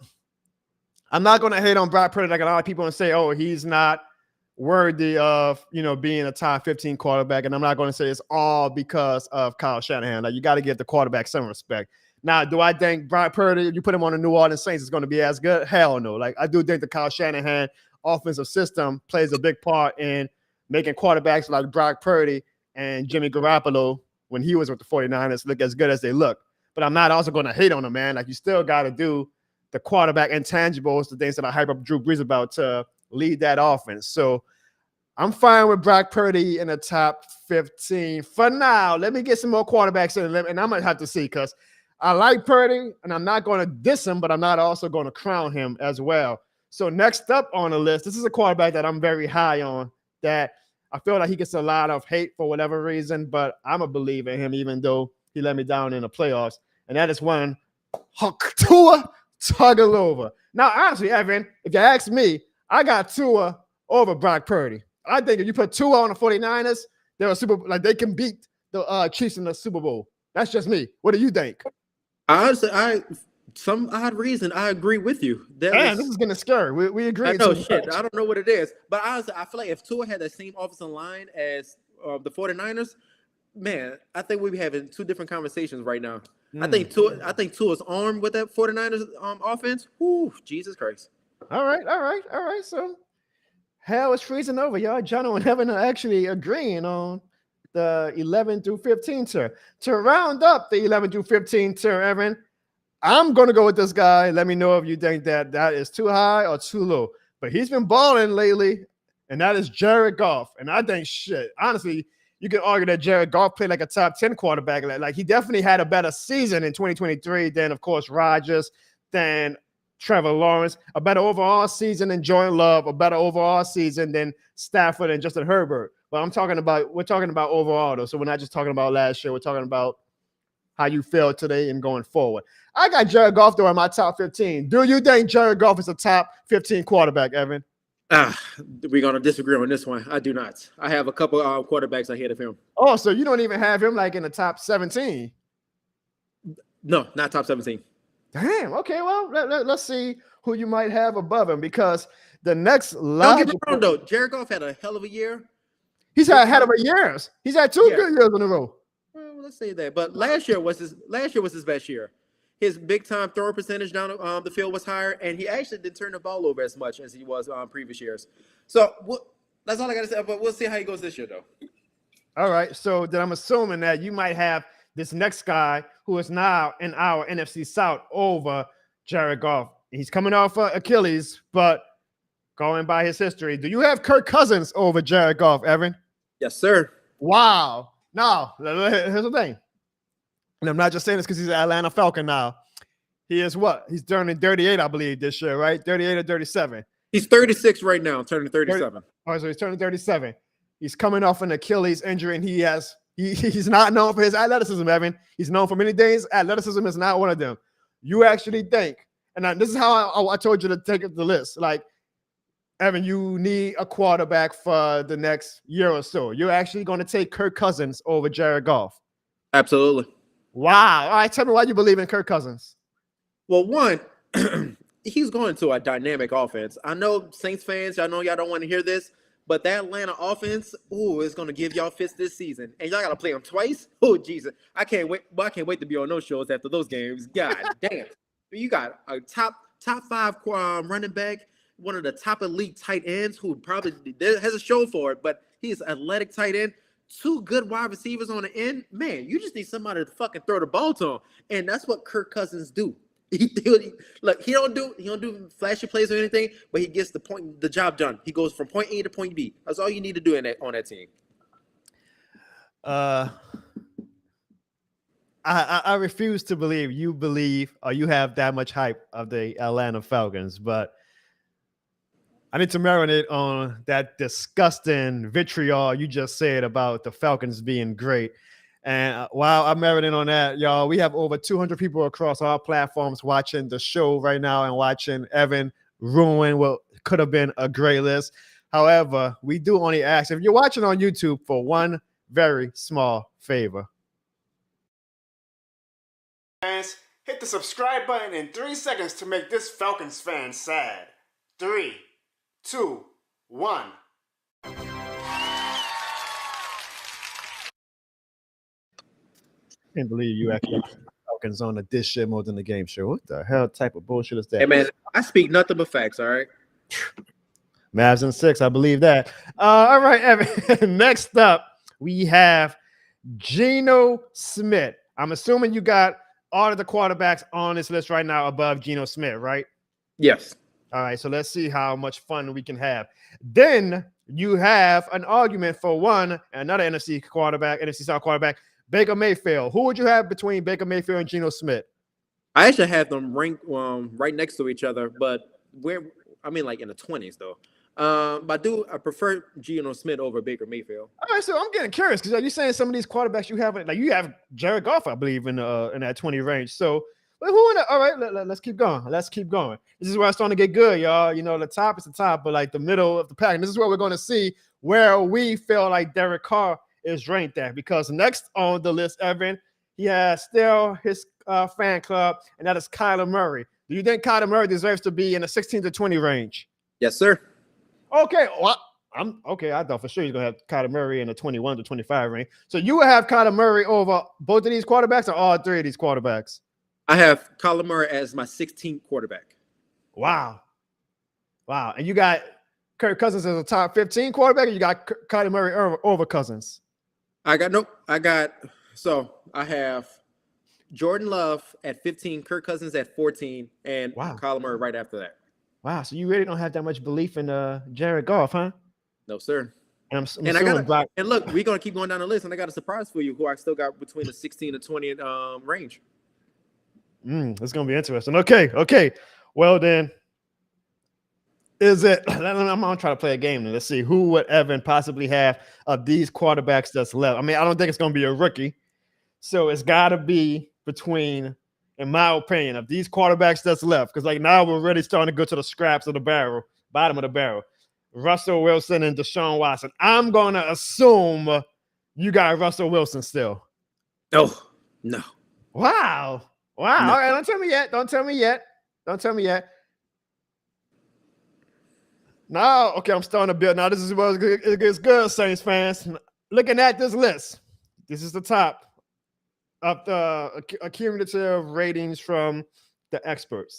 not going to hate on Brock Purdy like a lot of people and say, he's not worthy of being a top 15 quarterback. And I'm not going to say it's all because of Kyle Shanahan. Like, you got to give the quarterback some respect. Now, do I think Brock Purdy, if you put him on the New Orleans Saints, is going to be as good? Hell no. Like, I do think the Kyle Shanahan offensive system plays a big part in making quarterbacks like Brock Purdy and Jimmy Garoppolo, when he was with the 49ers, look as good as they look. But I'm not also going to hate on him, man. Like, you still got to do the quarterback intangibles, the things that I hype up Drew Brees about to lead that offense. So I'm fine with Brock Purdy in the top 15 for now. Let me get some more quarterbacks in, and I'm going to have to see because I like Purdy, and I'm not going to diss him, but I'm not also going to crown him as well. So next up on the list, this is a quarterback that I'm very high on, that I feel like he gets a lot of hate for whatever reason, but I'm a believer in him, even though he let me down in the playoffs. And that is one Tua Tagovailoa. Now, honestly, Evan, if you ask me, I got Tua over Brock Purdy. I think if you put Tua on the 49ers, they can beat the Chiefs in the Super Bowl. That's just me. What do you think? Honestly, some odd reason I agree with you. This is getting scary. We agree. I know shit. I don't know what it is, but honestly, I feel like if Tua had the same offensive line as the 49ers, man, I think we'd be having two different conversations right now. I think Tua's armed with that 49ers offense. Whoo, Jesus Christ. All right. So hell is freezing over, y'all. Jono and Evan are actually agreeing on the 11 through 15 tier. To round up the 11 through 15 tier, Evan, I'm going to go with this guy. Let me know if you think that is too high or too low. But he's been balling lately, and that is Jared Goff. And I think, honestly, you can argue that Jared Goff played like a top 10 quarterback. Like, he definitely had a better season in 2023 than, of course, Rodgers, than Trevor Lawrence, a better overall season than Jordan Love, a better overall season than Stafford and Justin Herbert. But we're talking about overall, though. So we're not just talking about last year. We're talking about how you feel today and going forward. I got Jared Goff, though, in my top 15. Do you think Jared Goff is a top 15 quarterback, Evan? We're going to disagree on this one. I do not. I have a couple quarterbacks ahead of him. Oh, so you don't even have him like in the top 17? No, not top 17. Damn. Okay, well, let's see who you might have above him, because The next Don't get me wrong, though. Jared Goff had a hell of a year. He's had hell of a years. He's had two good years in a row. Well, let's say that. But last year was his best year. His big time throw percentage down the field was higher, and he actually didn't turn the ball over as much as he was previous years. So that's all I got to say. But we'll see how he goes this year, though. All right. So then I'm assuming that you might have this next guy who is now in our NFC South over Jared Goff. He's coming off Achilles, but going by his history, do you have Kirk Cousins over Jared Goff, Evan? Yes, sir. Wow. Now, here's the thing. And I'm not just saying this because he's an Atlanta Falcon now. He is what? He's turning 38, I believe, this year, right? 38 or 37. He's 36 right now, turning 37. All right, so he's turning 37. He's coming off an Achilles injury, and he's not known for his athleticism, Evan. He's known for many things. Athleticism is not one of them. You actually think, and this is how I told you to take up the list. Like, Evan, you need a quarterback for the next year or so. You're actually going to take Kirk Cousins over Jared Goff. Absolutely. Wow. All right, tell me why you believe in Kirk Cousins. Well, one, he's going to a dynamic offense. I know Saints fans, I know y'all don't want to hear this, but that Atlanta offense, is going to give y'all fits this season. And y'all got to play them twice. Oh, Jesus. I can't wait to be on those shows after those games. God damn. You got a top 5 running back, one of the top elite tight ends who probably has a show for it, but he's an athletic tight end. 2 good wide receivers on the end. Man, you just need somebody to fucking throw the ball to him. And that's what Kirk Cousins do. He don't do flashy plays or anything, but he gets the job done. He goes from point A to point B. That's all you need to do on that team. I refuse to believe you have that much hype of the Atlanta Falcons, but I need to marinate on that disgusting vitriol you just said about the Falcons being great. And while I'm marinating on that, y'all, we have over 200 people across our platforms watching the show right now and watching Evan ruin what could have been a great list. However, we do only ask if you're watching on YouTube for one very small favor. Fans, hit the subscribe button in 3 seconds to make this Falcons fan sad. 3, 2, 1. Can't believe you actually Falcons on the dish shit more than the game show. What the hell type of bullshit is that? Hey man, I speak nothing but facts. All right. Mavs in 6, I believe that. All right, Evan. Next up, we have Jono Smith. I'm assuming you got all of the quarterbacks on this list right now above Jono Smith, right? Yes. All right, so let's see how much fun we can have. Then you have an argument for another NFC South quarterback, Baker Mayfield. Who would you have between Baker Mayfield and Jono Smith? I actually have them ranked right next to each other, but like in the 20s though. But I prefer Jono Smith over Baker Mayfield. All right, so I'm getting curious because you're saying some of these quarterbacks you have Jared Goff, I believe, in that 20 range. So, but all right, let's keep going. This is where it's starting to get good, y'all. You know, the top is the top, but like the middle of the pack. And this is where we're going to see where we feel like Derek Carr is ranked at, because next on the list, Evan, he has still his fan club, and that is Kyler Murray. Do you think Kyler Murray deserves to be in the 16 to 20 range? Yes, sir. Okay, well, I thought for sure he's gonna have Kyler Murray in the 21 to 25 range. So you would have Kyler Murray over both of these quarterbacks or all 3 of these quarterbacks? I have Kyler Murray as my 16th quarterback. Wow. And you got Kirk Cousins as a top 15 quarterback, or you got Kyler Murray over Cousins? I have Jordan Love at 15, Kirk Cousins at 14, and Kyler Murray right after that. Wow, so you really don't have that much belief in Jared Goff, huh? No, sir. And look, we're gonna keep going down the list, and I got a surprise for you, who I still got between the 16 and 20 range. It's gonna be interesting. Okay. Well then, is it? I'm gonna try to play a game and let's see who would Evan possibly have of these quarterbacks that's left. I mean, I don't think it's gonna be a rookie, so it's got to be between, in my opinion, of these quarterbacks that's left. Because like now we're really starting to go to the scraps of the barrel, bottom of the barrel. Russell Wilson and Deshaun Watson. I'm gonna assume you got Russell Wilson still. Oh no! Wow. No. All right, don't tell me yet. Now, okay, I'm starting to build. Now, this is what it gets good, Saints fans. Looking at this list, this is the top of the cumulative ratings from the experts.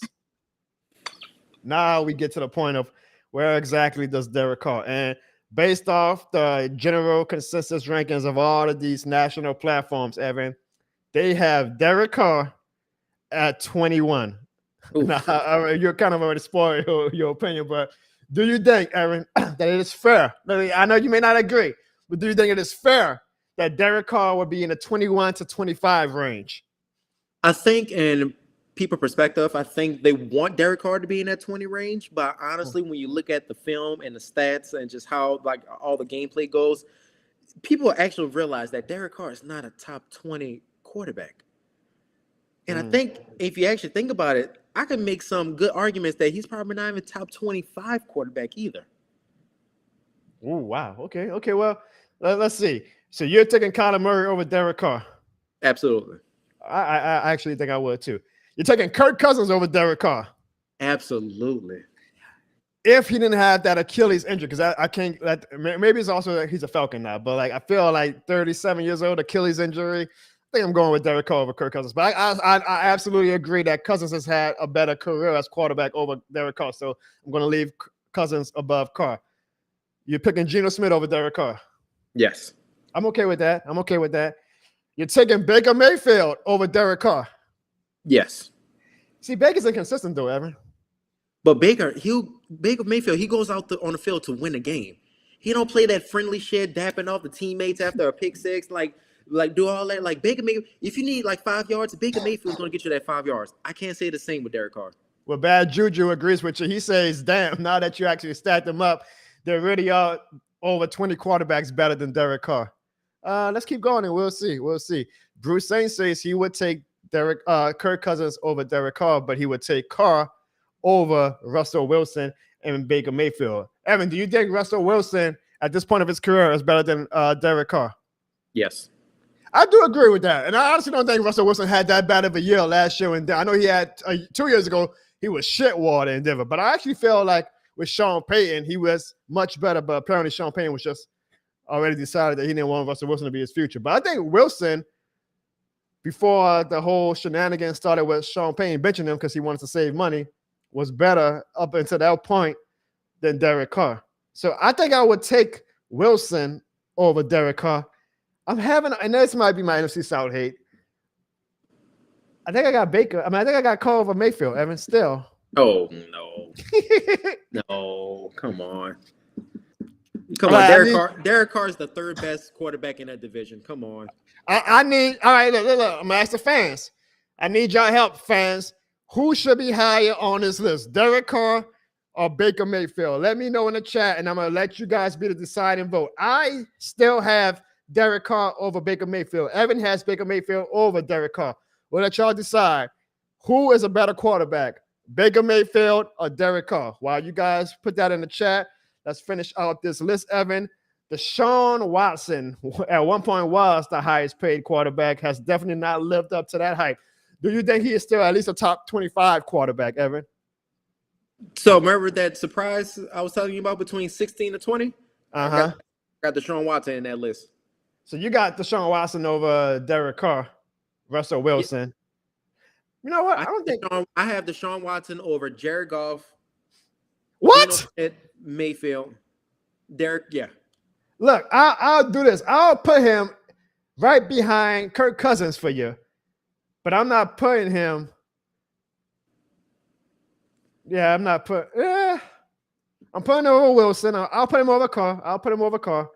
Now we get to the point of where exactly does Derek Carr? And based off the general consensus rankings of all of these national platforms, Evan, they have Derek Carr at 21. Now, you're kind of already spoiled your opinion, but do you think, Aaron, that it is fair? I know you may not agree, but do you think it is fair that Derek Carr would be in the 21 to 25 range? I think in people perspective, I think they want Derek Carr to be in that 20 range. But honestly, when you look at the film and the stats and just how like all the gameplay goes, people actually realize that Derek Carr is not a top 20 quarterback. And I think if you actually think about it, I can make some good arguments that he's probably not even top 25 quarterback either. Oh, wow. Okay. Well, let's see. So you're taking Kyler Murray over Derek Carr? Absolutely. I actually think I would too. You're taking Kirk Cousins over Derek Carr? Absolutely. If he didn't have that Achilles injury, because I can't. Maybe it's also that he's a Falcon now, but like I feel like 37 years old, Achilles injury. I think I'm going with Derek Carr over Kirk Cousins. But I absolutely agree that Cousins has had a better career as quarterback over Derek Carr. So I'm going to leave Cousins above Carr. You're picking Geno Smith over Derek Carr? Yes. I'm okay with that. You're taking Baker Mayfield over Derek Carr? Yes. See, Baker's inconsistent though, Evan. But Baker Mayfield, he goes out on the field to win a game. He don't play that friendly shit, dapping off the teammates after a pick six, like do all that. Like Baker Mayfield, if you need like 5 yards, Baker Mayfield's going to get you that 5 yards. I can't say the same with Derek Carr. Well, Bad Juju agrees with you. He says, damn, now that you actually stacked them up, there really are over 20 quarterbacks better than Derek Carr. Let's keep going and we'll see. Bruce Saint says he would take Kirk Cousins over Derek Carr, but he would take Carr over Russell Wilson and Baker Mayfield. Evan, do you think Russell Wilson at this point of his career is better than Derek Carr? Yes. I do agree with that. And I honestly don't think Russell Wilson had that bad of a year last year. And I know he had 2 years ago, he was shit water in Denver. But I actually feel like with Sean Payton, he was much better. But apparently Sean Payton was just already decided that he didn't want Russell Wilson to be his future. But I think Wilson, before the whole shenanigans started with Sean Payton benching him because he wanted to save money, was better up until that point than Derek Carr. So I think I would take Wilson over Derek Carr. And this might be my NFC South hate. I think I got Baker. I think I got Carr over Mayfield, Evan, still. Oh, no. No, come on. Derek Carr is the third best quarterback in that division. Come on. I need, all right, look, I'm going to ask the fans. I need y'all help, fans. Who should be higher on this list, Derek Carr or Baker Mayfield? Let me know in the chat, and I'm going to let you guys be the deciding vote. I still have Derek Carr over Baker Mayfield. Evan has Baker Mayfield over Derek Carr. We'll let y'all decide who is a better quarterback, Baker Mayfield or Derek Carr. While you guys put that in the chat, let's finish out this list, Evan. Deshaun Watson at one point was the highest paid quarterback, has definitely not lived up to that hype. Do you think he is still at least a top 25 quarterback, Evan? So remember that surprise I was telling you about between 16 to 20? Uh-huh. Got Deshaun Watson in that list. So you got Deshaun Watson over Derek Carr, Russell Wilson. Yeah. You know what? I have Deshaun Watson over Jared Goff. What? Mayfield. Derek, yeah. Look, I'll do this. I'll put him right behind Kirk Cousins for you. But I'm not putting him. Yeah, I'm not putting. I'm putting him over Wilson. I'll put him over Carr.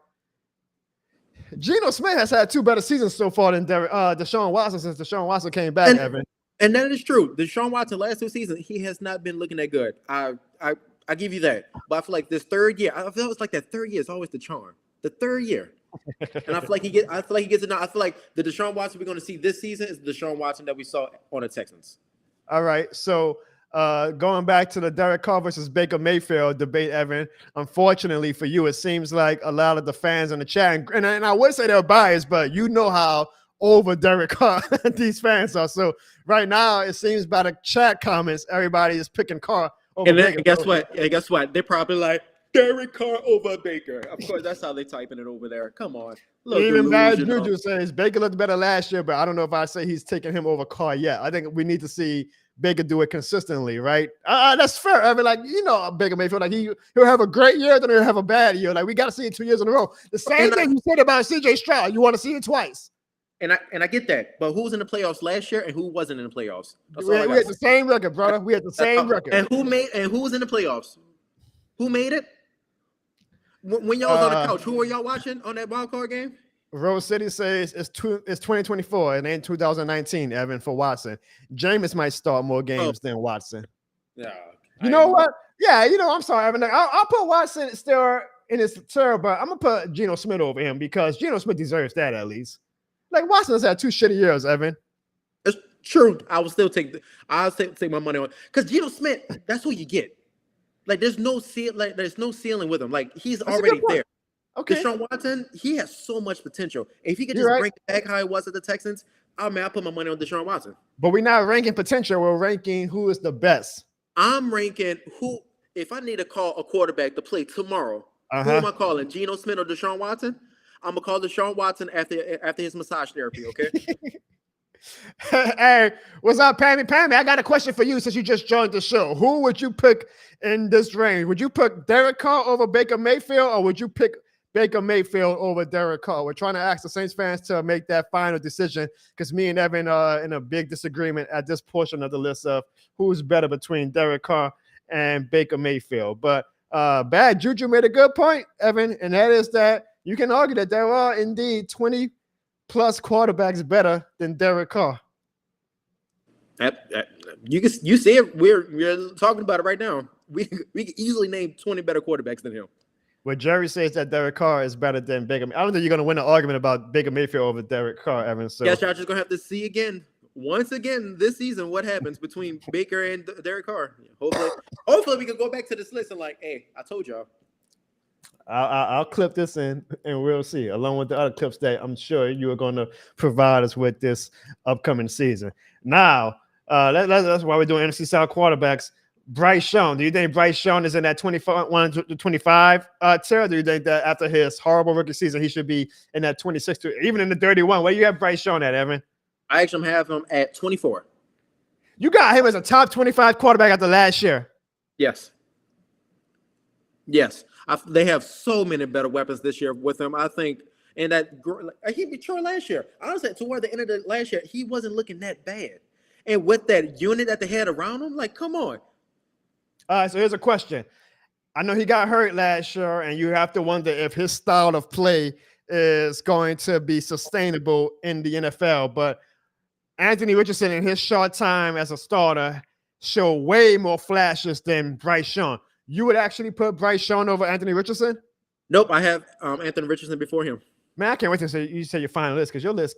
Geno Smith has had 2 better seasons so far than Deshaun Watson since Deshaun Watson came back, Evan. And that is true. Deshaun Watson last 2 seasons, he has not been looking that good. I give you that. But I feel like this third year, I feel it's like that third year is always the charm. The third year. And I feel like he gets it now. I feel like the Deshaun Watson we're going to see this season is the Deshaun Watson that we saw on the Texans. All right. So going back to the Derek Carr versus Baker Mayfield debate, Evan, unfortunately for you, it seems like a lot of the fans in the chat, and I would say they're biased, but you know how over Derek Carr these fans are. So right now, it seems by the chat comments, everybody is picking Carr over Baker. And guess what? They're probably like, Derek Carr over Baker. Of course, that's how they typing it over there. Come on. Look, even Bad Juju says Baker looked better last year, but I don't know if I say he's taking him over Carr yet. I think we need to see Baker do it consistently, right? That's fair. I mean, like, Baker Mayfield, like he'll have a great year, then he'll have a bad year. Like, we got to see it 2 years in a row. The same thing you said about CJ Stroud. You want to see it twice. And I get that, but who was in the playoffs last year and who wasn't in the playoffs? We had the same record, brother. We had the same record. And who was in the playoffs? Who made it? When y'all was on the couch, who were y'all watching on that wild card game? Rose City says it's 2024 and ain't 2019, Evan, for Watson. Jameis might start more games than Watson. Yeah. You know what? Yeah, I'm sorry, Evan. I'll put Watson still in his tier, but I'm going to put Geno Smith over him because Geno Smith deserves that at least. Like, Watson's had 2 shitty years, Evan. It's true. I will still take my money on because Geno Smith, that's who you get. Like, there's no ceiling with him. Like, he's already there. Okay. Deshaun Watson, he has so much potential. If he could just bring it back how he was at the Texans, I put my money on Deshaun Watson. But we're not ranking potential. We're ranking who is the best. I'm ranking who. If I need to call a quarterback to play tomorrow, who am I calling? Geno Smith or Deshaun Watson? I'm gonna call Deshaun Watson after his massage therapy. Okay. Hey, what's up, Pammy? Pammy, I got a question for you since you just joined the show. Who would you pick in this range? Would you pick Derek Carr over Baker Mayfield, or would you pick Baker Mayfield over Derek Carr? We're trying to ask the Saints fans to make that final decision because me and Evan are in a big disagreement at this portion of the list of who's better between Derek Carr and Baker Mayfield. But Bad Juju made a good point, Evan, and that is that you can argue that there are indeed 20 plus quarterbacks better than Derek Carr. You see it. We're talking about it right now. We can easily name 20 better quarterbacks than him. Well, Jerry says that Derek Carr is better than Baker. I don't think you're going to win an argument about Baker Mayfield over Derek Carr, Evan. So yes, y'all just going to have to see once again this season what happens between Baker and Derek Carr. Hopefully we can go back to this list and like, hey, I told y'all. I'll clip this in and we'll see, along with the other clips that I'm sure you are going to provide us with this upcoming season. Now, that's why we're doing NFC South quarterbacks. Bryce Young, do you think Bryce Young is in that 21 to 25 tier? Do you think that after his horrible rookie season, he should be in that 26 to even in the 31? Where you have Bryce Young at, Evan? I actually have him at 24. You got him as a top 25 quarterback after last year. Yes. They have so many better weapons this year with him. I think, and that he matured last year. Honestly, toward the end of the last year, he wasn't looking that bad. And with that unit that they had around him, like, come on. All right, so here's a question. I know he got hurt last year, and you have to wonder if his style of play is going to be sustainable in the NFL. But Anthony Richardson, in his short time as a starter, showed way more flashes than Bryce Young. You would actually put Bryce Young over Anthony Richardson? Nope, I have Anthony Richardson before him. Man, I can't wait to say you say your final list because your list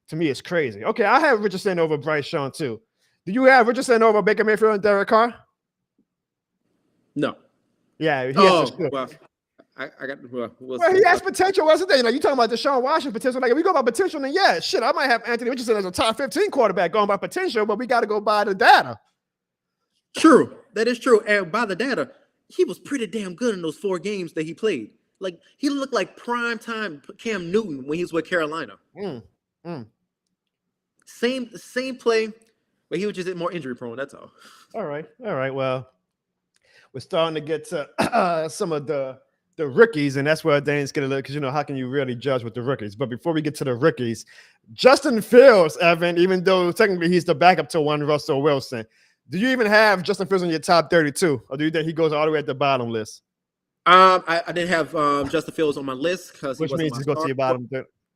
to me is crazy. Okay, I have Richardson over Bryce Young too. Do you have Richardson over Baker Mayfield and Derek Carr? No. Yeah. He he has potential. What's the thing? Like, you talking about Deshaun Watson potential? Like, if we go by potential, then yeah, shit, I might have Anthony Richardson as a top 15 quarterback going by potential, but we got to go by the data. True, that is true. And by the data, he was pretty damn good in those 4 games that he played. Like, he looked like prime time Cam Newton when he was with Carolina. Same play, but he was just more injury prone. That's all. All right. Well, we're starting to get to some of the rookies, and that's where things get a little, because how can you really judge with the rookies? But before we get to the rookies, Justin Fields, Evan, even though technically he's the backup to one Russell Wilson, do you even have Justin Fields in your top 32, or do you think he goes all the way at the bottom list? I didn't have Justin Fields on my list because which means he's going to your bottom.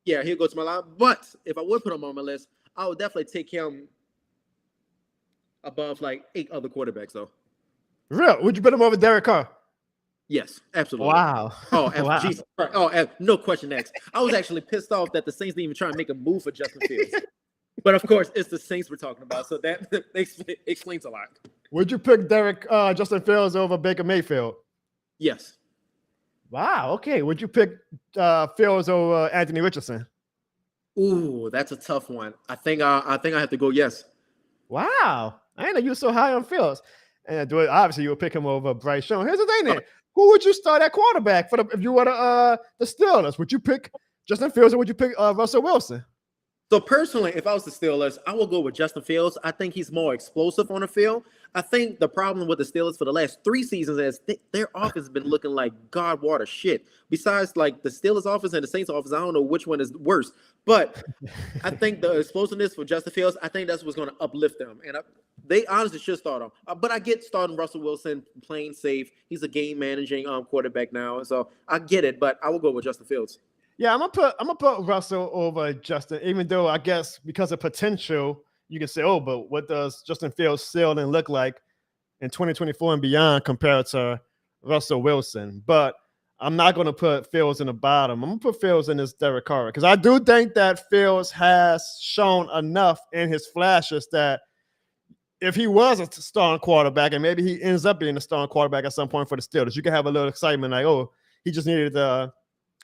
Yeah, he'll go to my line. But if I would put him on my list, I would definitely take him above like 8 other quarterbacks, though. Real? Would you put him over Derek Carr? Yes, absolutely. Wow. Oh, wow. Jesus Christ. Oh, no question next. I was actually pissed off that the Saints didn't even try and make a move for Justin Fields. But of course, it's the Saints we're talking about, so that explains a lot. Would you pick Justin Fields over Baker Mayfield? Yes. Wow. Okay. Would you pick Fields over Anthony Richardson? Ooh, that's a tough one. I think I have to go yes. Wow. I didn't know you were so high on Fields. And obviously you would pick him over Bryce Young. Here's the thing then. who would you start at quarterback if you were the Steelers? Would you pick Justin Fields or would you pick Russell Wilson? So personally, if I was the Steelers, I would go with Justin Fields. I think he's more explosive on the field. I think the problem with the Steelers for the last 3 seasons is their offense has been looking like God water shit. Besides, like the Steelers offense and the Saints offense, I don't know which one is worse. But I think the explosiveness for Justin Fields, I think that's what's going to uplift them. And they honestly should start him. But I get starting Russell Wilson playing safe. He's a game managing quarterback now, so I get it. But I will go with Justin Fields. Yeah, I'm gonna put Russell over Justin, even though I guess because of potential, you can say, oh, but what does Justin Fields ceiling look like in 2024 and beyond compared to Russell Wilson? But I'm not gonna put Fields in the bottom. I'm gonna put Fields in this Derek Carr because I do think that Fields has shown enough in his flashes that if he was a starting quarterback and maybe he ends up being a starting quarterback at some point for the Steelers, you can have a little excitement like, oh, he just needed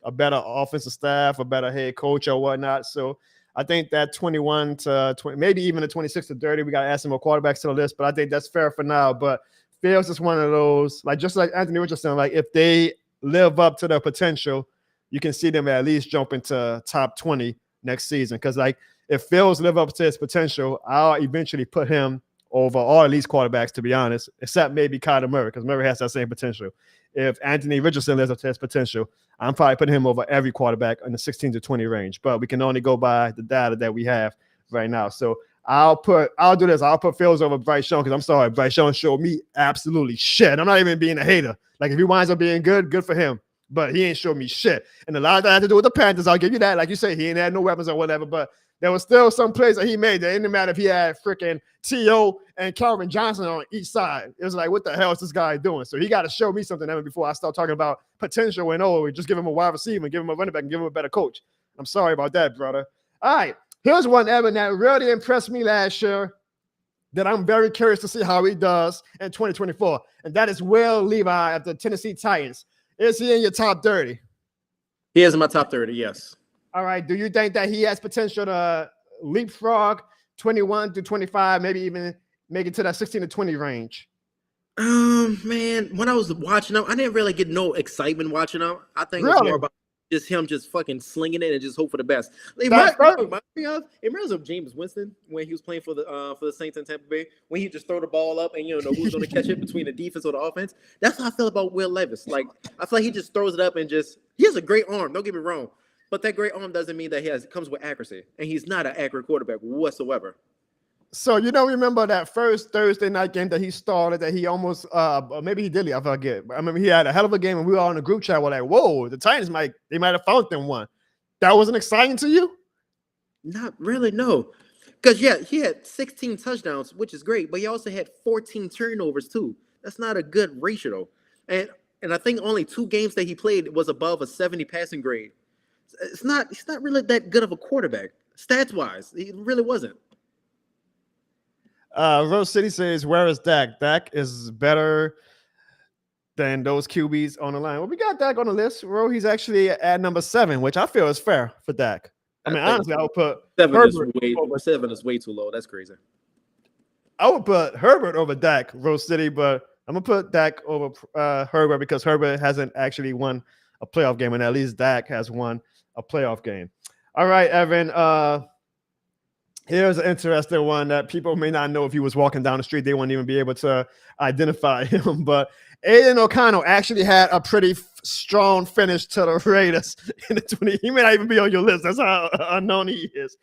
a better offensive staff, a better head coach or whatnot. So I think that 21 to 20, maybe even the 26 to 30, we got to add some more quarterbacks to the list, but I think that's fair for now. But Fields is one of those, like just like Anthony Richardson, like if they live up to their potential, you can see them at least jump into top 20 next season. Because like if Fields live up to his potential, I'll eventually put him over all of these quarterbacks, to be honest, except maybe Kyler Murray, because Murray has that same potential. If Anthony Richardson lives up to his potential, I'm probably putting him over every quarterback in the 16 to 20 range. But we can only go by the data that we have right now. So I'll do this. I'll put Fields over Bryce Young because I'm sorry, Bryce Young showed me absolutely shit. I'm not even being a hater. Like if he winds up being good for him. But he ain't showed me shit. And a lot of that had to do with the Panthers. I'll give you that. Like you say, he ain't had no weapons or whatever. But there was still some plays that he made that didn't matter if he had freaking T.O. and Calvin Johnson on each side. It was like, what the hell is this guy doing? So he got to show me something before I start talking about potential and, oh, we just give him a wide receiver and give him a running back and give him a better coach. I'm sorry about that, brother. All right. Here's one, Evan, that really impressed me last year that I'm very curious to see how he does in 2024. And that is Will Levi of the Tennessee Titans. Is he in your top 30? He is in my top 30, yes. All right. Do you think that he has potential to leapfrog 21 to 25, maybe even make it to that 16 to 20 range? Man, when I was watching him, I didn't really get no excitement watching him. I think it's more about just him just fucking slinging it and just hope for the best. It reminds of James Winston when he was playing for the Saints in Tampa Bay, when he just throw the ball up and you don't know who's going to catch it between the defense or the offense. That's how I feel about Will Levis. Like I feel like he just throws it up and he has a great arm. Don't get me wrong. But that great arm doesn't mean that comes with accuracy. And he's not an accurate quarterback whatsoever. So you don't remember that first Thursday night game that he started that he almost maybe he did, I forget. I remember he had a hell of a game and we were all in the group chat. We're like, whoa, the Titans might have found them one. That wasn't exciting to you? Not really, no. Because he had 16 touchdowns, which is great, but he also had 14 turnovers too. That's not a good ratio. And I think only 2 games that he played was above a 70 passing grade. He's not really that good of a quarterback. Stats wise, he really wasn't. Rose City says, where is Dak? Dak is better than those QBs on the line. Well, we got Dak on the list. Ro, he's actually at number 7, which I feel is fair for Dak. I mean, honestly, I would put 7 is way too low. That's crazy. I would put Herbert over Dak, Rose City, but I'm going to put Dak over Herbert because Herbert hasn't actually won a playoff game, and at least Dak has won a playoff game. All right, Evan. Here's an interesting one that people may not know if he was walking down the street. They wouldn't even be able to identify him. But Aiden O'Connell actually had a pretty strong finish to the Raiders in the 20. He may not even be on your list. That's how unknown he is.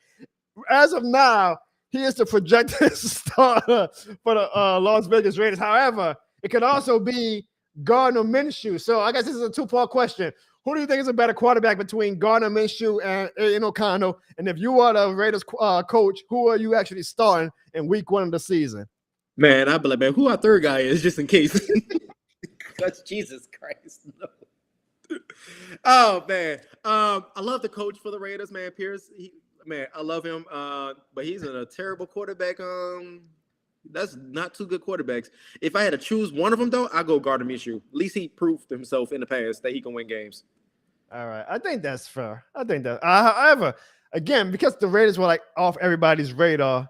As of now, he is the projected starter for the Las Vegas Raiders. However, it could also be Gardner Minshew. So I guess this is a 2-part question. Who do you think is a better quarterback between Gardner Minshew and Aiden O'Connell? And if you are the Raiders coach, who are you actually starting in week 1 of the season? Man, I'd be like, man, who our third guy is just in case. That's Jesus Christ. No. Oh, man. I love the coach for the Raiders, man. Pierce, I love him. But he's a terrible quarterback. That's not 2 good quarterbacks. If I had to choose one of them, though, I'd go Gardner Minshew. At least he proved himself in the past that he can win games. All right. I think that's fair. I think that. However, again, because the Raiders were like off everybody's radar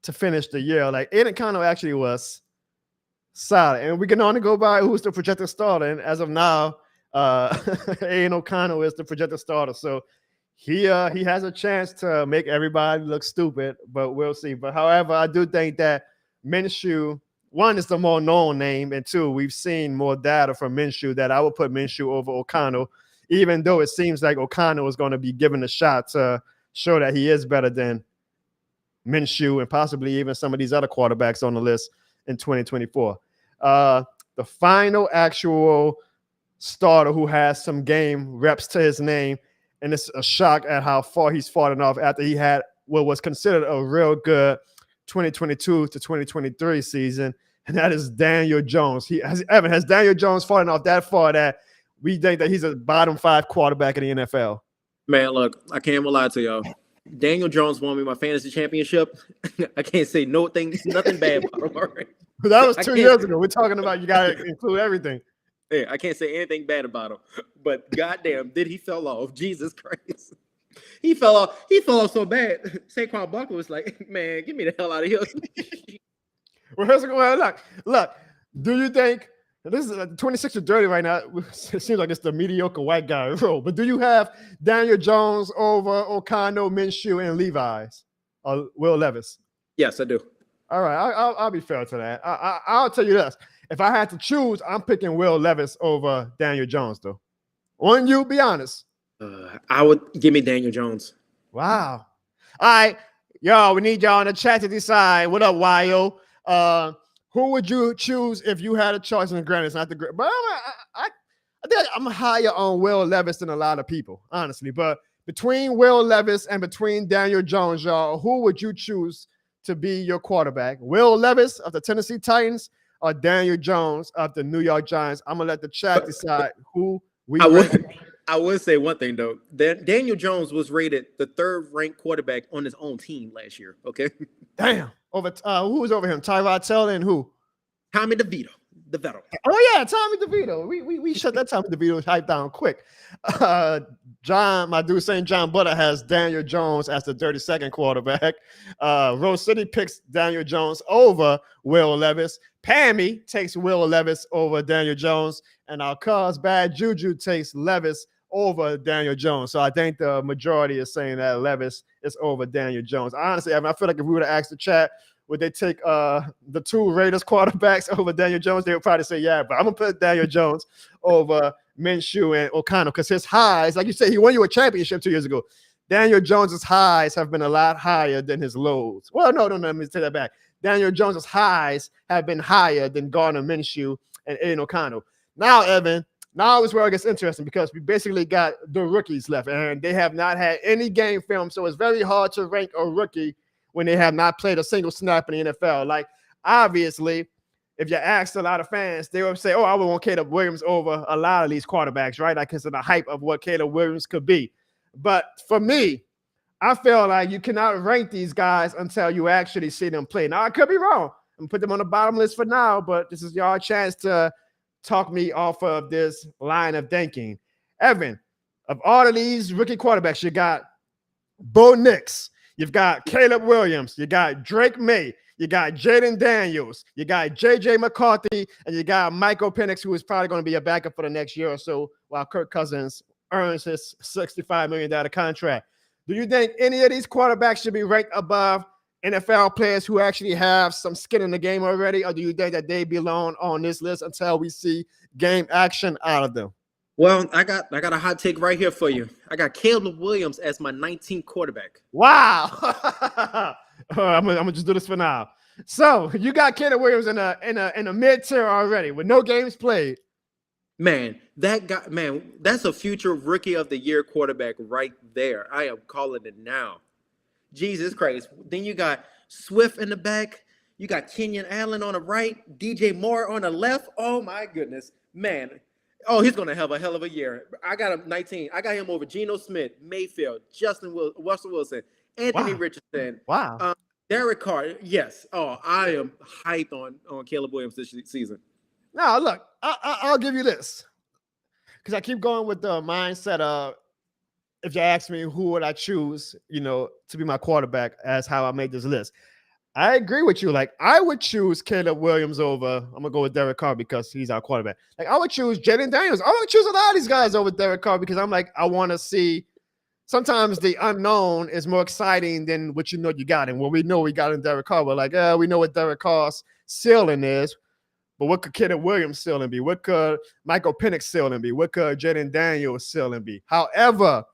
to finish the year, like Aiden O'Connell actually was solid. And we can only go by who's the projected starter. And as of now, Aiden O'Connell is the projected starter. So he has a chance to make everybody look stupid, but we'll see. But however, I do think that Minshew, one, is the more known name, and two, we've seen more data from Minshew that I would put Minshew over O'Connell, even though it seems like O'Connell is going to be given a shot to show that he is better than Minshew and possibly even some of these other quarterbacks on the list in 2024. The final actual starter who has some game reps to his name, and it's a shock at how far he's fallen off after he had what was considered a real good 2022 to 2023 season, and that is Daniel Jones. Has Daniel Jones fallen off that far that we think that he's a bottom 5 quarterback in the NFL? Man, look, I can't even lie to y'all. Daniel Jones won me my fantasy championship. I can't say nothing bad about him. Right? But that was 2 years ago. We're talking about you got to include everything. Yeah, I can't say anything bad about him. But goddamn, did he fell off? Jesus Christ. He fell off. He fell off so bad. Saquon Barkley was like, man, get me the hell out of here. Well, look. Do you think this is 26 to 30 right now? It seems like it's the mediocre white guy role. But do you have Daniel Jones over O'Connell, Minshew, and Levi's, or Will Levis? Yes, I do. All right, I'll be fair to that. I'll tell you this: if I had to choose, I'm picking Will Levis over Daniel Jones, though. Wouldn't you? Be honest. I would give me Daniel Jones. Wow. All right, y'all. We need y'all in the chat to decide. What up, Wyo? Who would you choose if you had a choice? And granted, it's not the great, but I think I'm higher on Will Levis than a lot of people, honestly. But between Will Levis and between Daniel Jones, y'all, who would you choose to be your quarterback? Will Levis of the Tennessee Titans or Daniel Jones of the New York Giants? I'm gonna let the chat decide who we. I would say one thing though. Daniel Jones was rated the 3rd ranked quarterback on his own team last year. Okay. Damn. Over who was over him? Tyrod Taylor and who? Tommy DeVito, the veteran. Oh yeah, Tommy DeVito. We shut that Tommy DeVito hype down quick. My dude St. John Butter has Daniel Jones as the 32nd quarterback. Rose City picks Daniel Jones over Will Levis. Pammy takes Will Levis over Daniel Jones, and our cuz Bad Juju takes Levis over Daniel Jones. So I think the majority is saying that Levis is over Daniel Jones. Honestly, I feel like if we would have asked the chat, would they take the 2 Raiders quarterbacks over Daniel Jones, they would probably say, yeah, but I'm going to put Daniel Jones over Minshew and O'Connell because his highs, like you said, he won you a championship 2 years ago. Daniel Jones's highs have been a lot higher than his lows. Well, no, let me take that back. Daniel Jones's highs have been higher than Gardner Minshew and Aiden O'Connell. Now, Evan, now is where it gets interesting because we basically got the rookies left, and they have not had any game film, so it's very hard to rank a rookie when they have not played a single snap in the NFL. Like, obviously, if you asked a lot of fans, they would say, oh, I would want Caleb Williams over a lot of these quarterbacks, right? Like, because of the hype of what Caleb Williams could be. But for me, I feel like you cannot rank these guys until you actually see them play. Now, I could be wrong. I'm put them on the bottom list for now, but this is your chance to talk me off of this line of thinking. Evan, of all of these rookie quarterbacks, you got Bo Nix, you've got Caleb Williams, you got Drake May, you got Jaden Daniels, you got JJ McCarthy, and you got Michael Penix, who is probably going to be a backup for the next year or so while Kirk Cousins earns his $65 million contract. Do you think any of these quarterbacks should be ranked above NFL players who actually have some skin in the game already, or do you think that they belong on this list until we see game action out of them? Well, I got a hot take right here for you. I got Caleb Williams as my 19th quarterback. Wow. I'm gonna just do this for now. So you got Caleb Williams in a mid-tier already with no games played. Man, that guy, that's a future rookie of the year quarterback right there. I am calling it now. Jesus Christ. Then you got Swift in the back. You got Kenyon Allen on the right. DJ Moore on the left. Oh, my goodness. Man. Oh, he's going to have a hell of a year. I got him 19. I got him over Geno Smith, Mayfield, Russell Wilson, Anthony Richardson. Wow. Derek Carr. Yes. Oh, I am hyped on Caleb Williams this season. Now, look, I'll give you this. Because I keep going with the mindset of, if you ask me who would I choose, to be my quarterback as how I made this list. I agree with you. Like, I would choose Caleb Williams over. I'm gonna go with Derek Carr because he's our quarterback. Like, I would choose Jaden Daniels. I would choose a lot of these guys over Derek Carr because I'm like, I want to see. Sometimes the unknown is more exciting than what you know you got. And what we know we got in Derek Carr, we're like, we know what Derek Carr's ceiling is, but what could Caleb Williams ceiling be? What could Michael Penix ceiling be? What could Jaden Daniels ceiling be? However,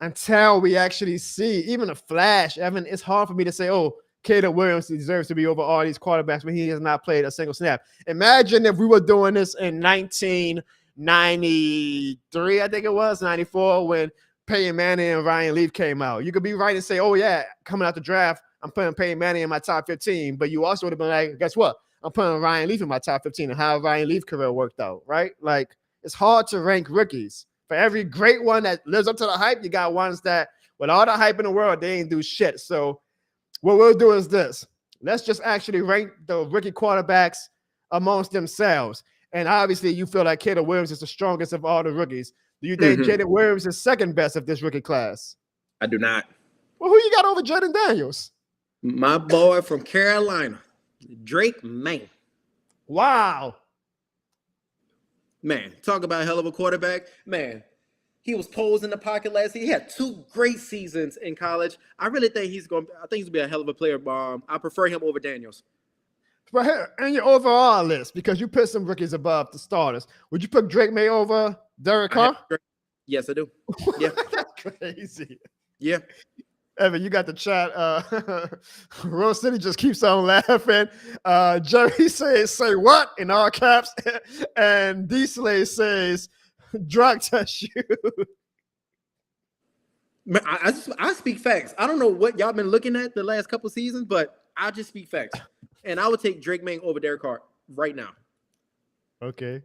until we actually see even a flash, Evan, it's hard for me to say, oh, Caleb Williams deserves to be over all these quarterbacks when he has not played a single snap. Imagine if we were doing this in 1993, I think it was, 94, when Peyton Manning and Ryan Leaf came out. You could be right and say, oh, yeah, coming out the draft, I'm putting Peyton Manning in my top 15. But you also would have been like, guess what? I'm putting Ryan Leaf in my top 15 and how Ryan Leaf's career worked out, right? Like, it's hard to rank rookies. For every great one that lives up to the hype, you got ones that, with all the hype in the world, they ain't do shit. So what we'll do is this. Let's just actually rank the rookie quarterbacks amongst themselves. And obviously, you feel like Caleb Williams is the strongest of all the rookies. Do you think Jaden Williams is second best of this rookie class? I do not. Well, who you got over Jaden Daniels? My boy from Carolina, Drake May. Wow. Man, talk about a hell of a quarterback. Man, he was posed in the pocket last year. He had 2 great seasons in college. I really think he's going to be a hell of a player. I prefer him over Daniels. But here, in your overall list, because you put some rookies above the starters, would you put Drake May over Derek Carr? Yes, I do. Yeah. That's crazy. Yeah. Evan, you got the chat. Rose City just keeps on laughing. Jerry says, say what? In all caps. And D-Slay says, drug test you. Man, I speak facts. I don't know what y'all been looking at the last couple seasons, but I just speak facts. And I would take Drake May over Derek Carr right now. Okay.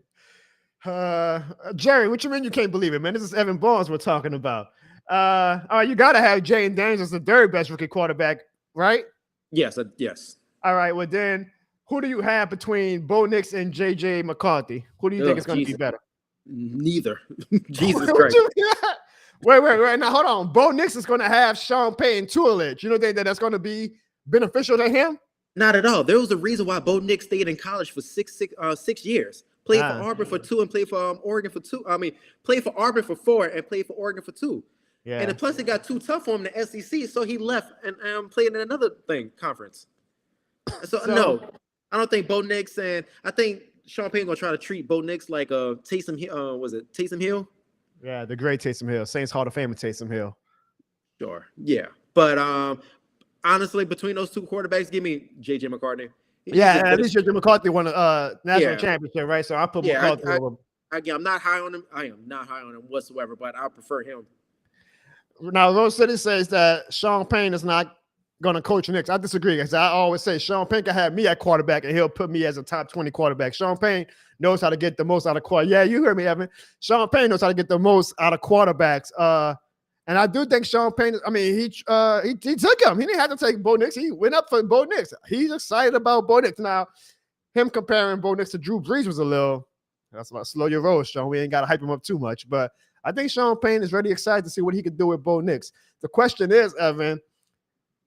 Jerry, what you mean you can't believe it, man? This is Evan Barnes we're talking about. You got to have Jaden Daniels as the third best rookie quarterback, right? Yes, yes. All right, well then, who do you have between Bo Nix and J.J. McCarthy? Who do you think is going to be better? Neither. Jesus Christ. Wait. Now, hold on. Bo Nix is going to have Sean Payton Tuileries. You don't think that's going to be beneficial to him? Not at all. There was a reason why Bo Nix stayed in college for 6 years. Played for Auburn for 2 and played for Oregon for 2. Played for Auburn for 4 and played for Oregon for 2. Yeah. And plus, it got too tough for him in the SEC, so he left and played in another conference. So no, I don't think Bo Nix, and I think Sean Payton gonna try to treat Bo Nix like Taysom Hill. Was it Taysom Hill? Yeah, the great Taysom Hill, Saints Hall of Famer Taysom Hill. Sure, yeah, but honestly, between those 2 quarterbacks, give me J.J. McCarthy. At least J.J. McCarthy won a national championship, right? So I put McCarthy over him. Again, I'm not high on him. I am not high on him whatsoever, but I prefer him. Now, Rose City says that Sean Payton is not going to coach Knicks. I disagree, because I always say Sean Payton can have me at quarterback and he'll put me as a top 20 quarterback. Sean Payton knows how to get the most out of quarterbacks. Yeah, you heard me, Evan. Sean Payton knows how to get the most out of quarterbacks. And I do think Sean Payton, he took him. He didn't have to take Bo Nix. He went up for Bo Nix. He's excited about Bo Nix. Now, him comparing Bo Nix to Drew Brees was a little, that's about slow your roll, Sean. We ain't got to hype him up too much. But I think Sean Payton is really excited to see what he can do with Bo Nix. The question is, Evan,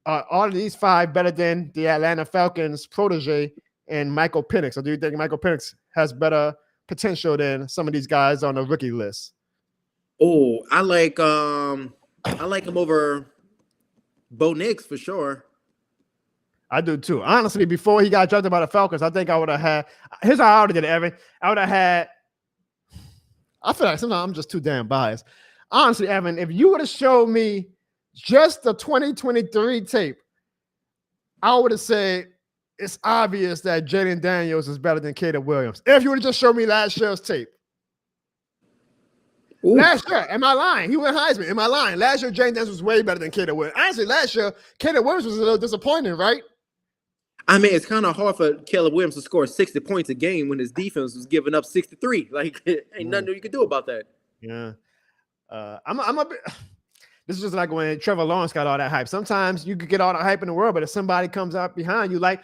are all of these 5 better than the Atlanta Falcons protege and Michael Penix? Or do you think Michael Penix has better potential than some of these guys on the rookie list? Oh, I like him over Bo Nix for sure. I do too. Honestly, before he got drafted by the Falcons, I think I would have had. Here's how I would have did it, Evan. I would have had. I feel like sometimes I'm just too damn biased. Honestly, Evan, if you would have showed me just the 2023 tape, I would have said it's obvious that Jaden Daniels is better than Caleb Williams. If you would have just showed me last year's tape. Ooh. Last year, am I lying? He went Heisman. Am I lying? Last year, Jaden Daniels was way better than Caleb Williams. Honestly, last year, Caleb Williams was a little disappointing, right? I mean, it's kind of hard for Caleb Williams to score 60 points a game when his defense was giving up 63. Like, ain't nothing you can do about that. Yeah. I'm a bit. This is just like when Trevor Lawrence got all that hype. Sometimes you could get all the hype in the world, but if somebody comes out behind you, like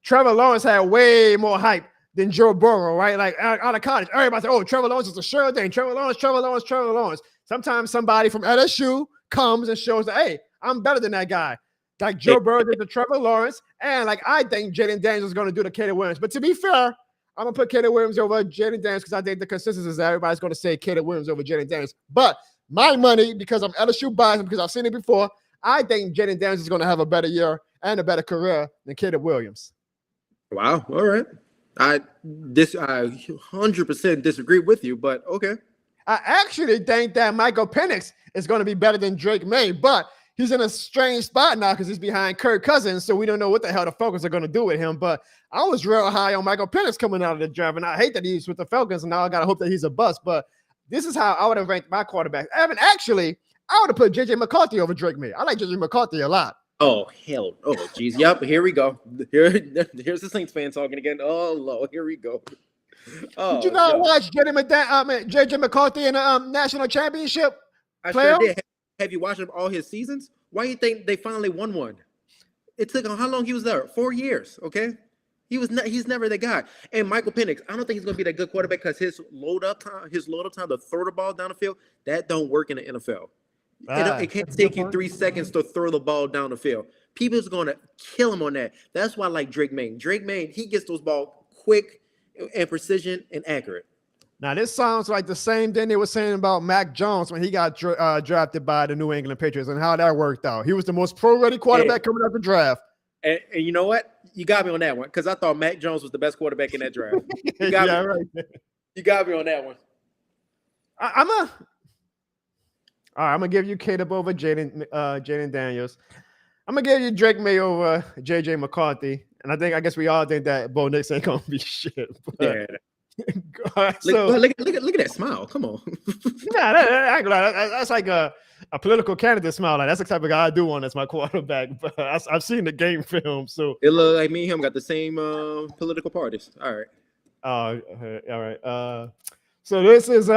Trevor Lawrence had way more hype than Joe Burrow, right? Like out of college, everybody said, "Oh, Trevor Lawrence is a sure thing." Trevor Lawrence. Sometimes somebody from LSU comes and shows that, hey, I'm better than that guy. like Joe Burrow did to Trevor Lawrence, and like I think Jaden Daniels is going to do to Caleb Williams. But to be fair, I'm gonna put Caleb Williams over Jaden Daniels because I think the consensus is that everybody's going to say Caleb Williams over Jaden Daniels. But my money, because I'm LSU biased, because I've seen it before, I think Jaden Daniels is going to have a better year and a better career than Caleb Williams. Wow. All right. I 100% disagree with you, but okay. I actually think that Michael Penix is going to be better than Drake May, but he's in a strange spot now because he's behind Kirk Cousins, so we don't know what the hell the Falcons are going to do with him. But I was real high on Michael Penix coming out of the draft, and I hate that he's with the Falcons, and now I got to hope that he's a bust. But this is how I would have ranked my quarterback. Evan, actually, I would have put J.J. McCarthy over Drake May. I like J.J. McCarthy a lot. Oh, hell. Oh, geez. Yep. Here we go. Here's the Saints fan talking again. Oh, Lord. Here we go. Oh, did you not watch J.J. McCarthy in a national championship? I sure did. Have you watched all his seasons? Why do you think they finally won one? It took him how long he was there? 4 years, okay? He's never that guy. And Michael Penix, I don't think he's going to be that good quarterback because his load up time to throw the ball down the field, that don't work in the NFL. It can't take you 3 seconds to throw the ball down the field. People's going to kill him on that. That's why I like Drake May. Drake May, he gets those balls quick and precision and accurate. Now, this sounds like the same thing they were saying about Mac Jones when he got drafted by the New England Patriots and how that worked out. He was the most pro-ready quarterback coming out the draft. And you know what? You got me on that one because I thought Mac Jones was the best quarterback in that draft. You got me. Right. You got me on that one. I'm gonna give you Caleb over Jaden Daniels. I'm gonna give you Drake May over J.J. McCarthy, and I guess we all think that Bo Nix ain't gonna be shit. But, yeah. Look at that smile. Come on. That's like a political candidate smile. Like that's the type of guy I do want as my quarterback. But I've seen the game film, so it look like me and him got the same political parties. All right. All right. So this is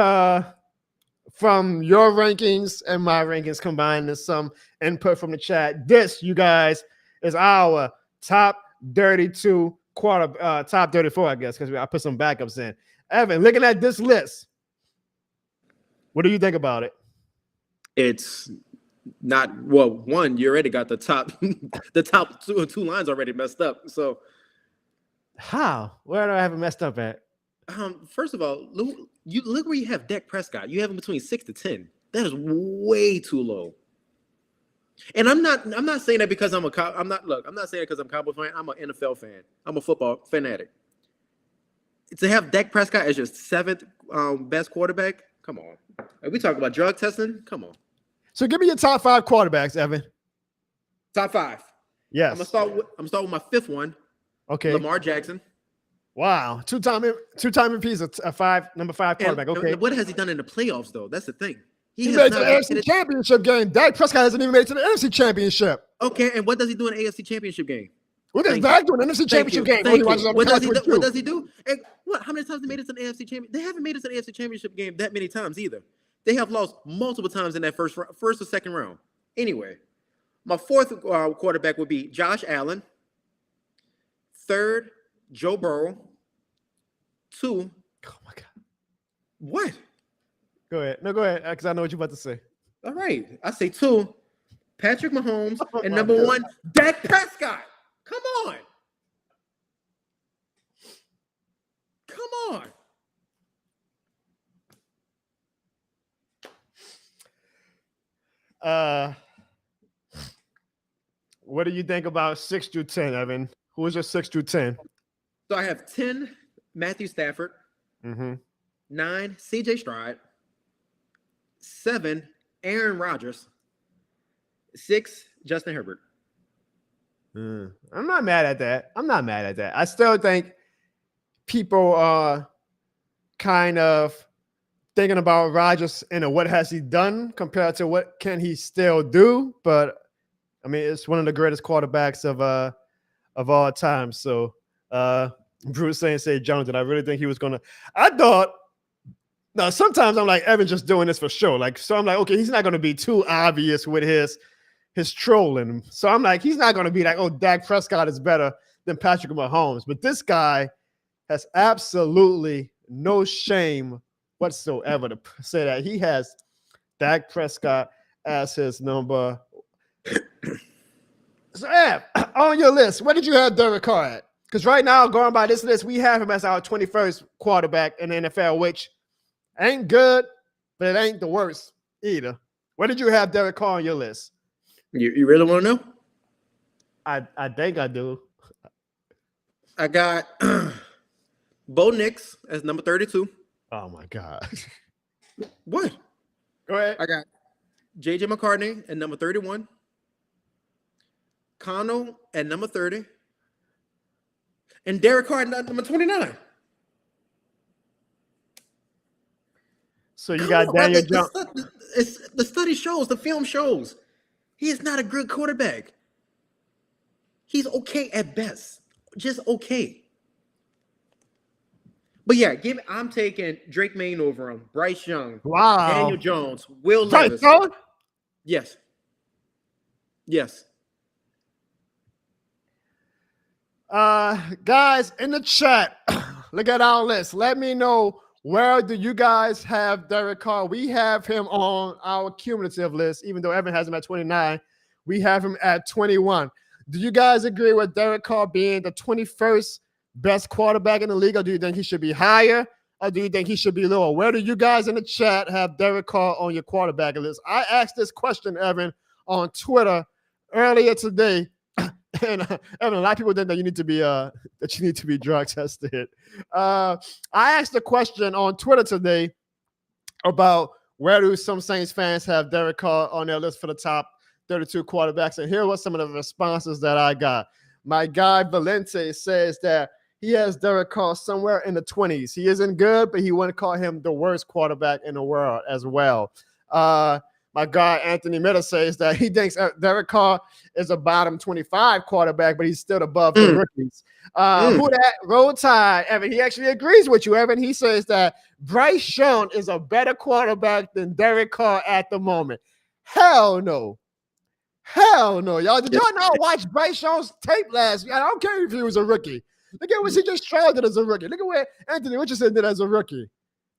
from your rankings and my rankings combined. There's some input from the chat. This, you guys, is our top 32 top 34, I guess, because I put some backups in. Evan, looking at this list, what do you think about it? It's not one. You already got the top two lines already messed up. So how? Where do I have it messed up at? First of all, look where you have Dak Prescott. You have him between 6 to 10. That is way too low. And I'm not saying that because I'm not saying it because I'm a Cowboy fan. I'm an NFL fan. I'm a football fanatic. To have Dak Prescott as your 7th best quarterback, come on. Are we talking about drug testing? Come on. So give me your top 5 quarterbacks, Evan. Top 5. Yes. I'm gonna start with my 5th one. Okay. Lamar Jackson. Wow. Two-time MVP, number 5 quarterback. Okay. What has he done in the playoffs though? That's the thing. He made it to the AFC Championship game. Dak Prescott hasn't even made it to the NFC Championship. Okay, and what does he do in the AFC Championship game? What does Dak do in the NFC Championship game? What does he do? And how many times they made it to the AFC Championship? They haven't made it to the AFC Championship game that many times either. They have lost multiple times in that first or second round. Anyway, my 4th quarterback would be Josh Allen. 3rd, Joe Burrow. 2. Oh my God. What? Go ahead. No, go ahead, because I know what you're about to say. All right. I say 2, Patrick Mahomes, and number 1, Dak Prescott. Come on. Come on. What do you think about 6 through 10, Evan? Who is your 6 through 10? So I have 10, Matthew Stafford. 9, CJ Stroud. 7, Aaron Rodgers. 6, Justin Herbert. I'm not mad at that. I still think people are kind of thinking about Rodgers and what has he done compared to what can he still do. But I mean, it's one of the greatest quarterbacks of all time. So Bruce say Jones, and I really think he was gonna. I thought. Now sometimes I'm like Evan just doing this for show. Like so, I'm like, okay, he's not gonna be too obvious with his trolling. So I'm like, he's not gonna be like, oh, Dak Prescott is better than Patrick Mahomes. But this guy has absolutely no shame whatsoever to say that he has Dak Prescott as his number So, Ev, on your list, where did you have Derek Carr at? Because right now, going by this list, we have him as our 21st quarterback in the NFL, which ain't good, but it ain't the worst either. Where did you have Derek Carr on your list? You really want to know? I think I do. I got Bo Nix as number 32. Oh, my God. What? Go ahead. I got J.J. McCartney at number 31. Connell at number 30. And Derek Carr at number 29. So you got Daniel Jones. The study shows, the film shows, he is not a good quarterback. He's okay at best. Just okay. But yeah, I'm taking Drake Maine over him. Bryce Young. Wow. Daniel Jones. Will Bryce Levis. Young? Yes. Yes. Guys, in the chat, look at our list. Let me know, where do you guys have Derek Carr? We have him on our cumulative list, even though Evan has him at 29. We have him at 21. Do you guys agree with Derek Carr being the 21st best quarterback in the league, or do you think he should be higher, or do you think he should be lower? Where do you guys in the chat have Derek Carr on your quarterback list? I asked this question, Evan, on Twitter earlier today. And Evan, a lot of people think that you need to be drug tested. I asked a question on Twitter today about where do some Saints fans have Derek Carr on their list for the top 32 quarterbacks, and here were some of the responses that I got. My guy Valente says that he has Derek Carr somewhere in the 20s. He isn't good, but he wouldn't call him the worst quarterback in the world as well. My guy Anthony Miller says that he thinks Derek Carr is a bottom 25 quarterback, but he's still above the rookies. Who that? Roll Tide, Evan. He actually agrees with you, Evan. He says that Bryce Young is a better quarterback than Derek Carr at the moment. Hell no. Hell no, y'all. Did y'all not watch Bryce Young's tape last year? I don't care if he was a rookie. Look at what he just tried as a rookie. Look at what Anthony Richardson did as a rookie.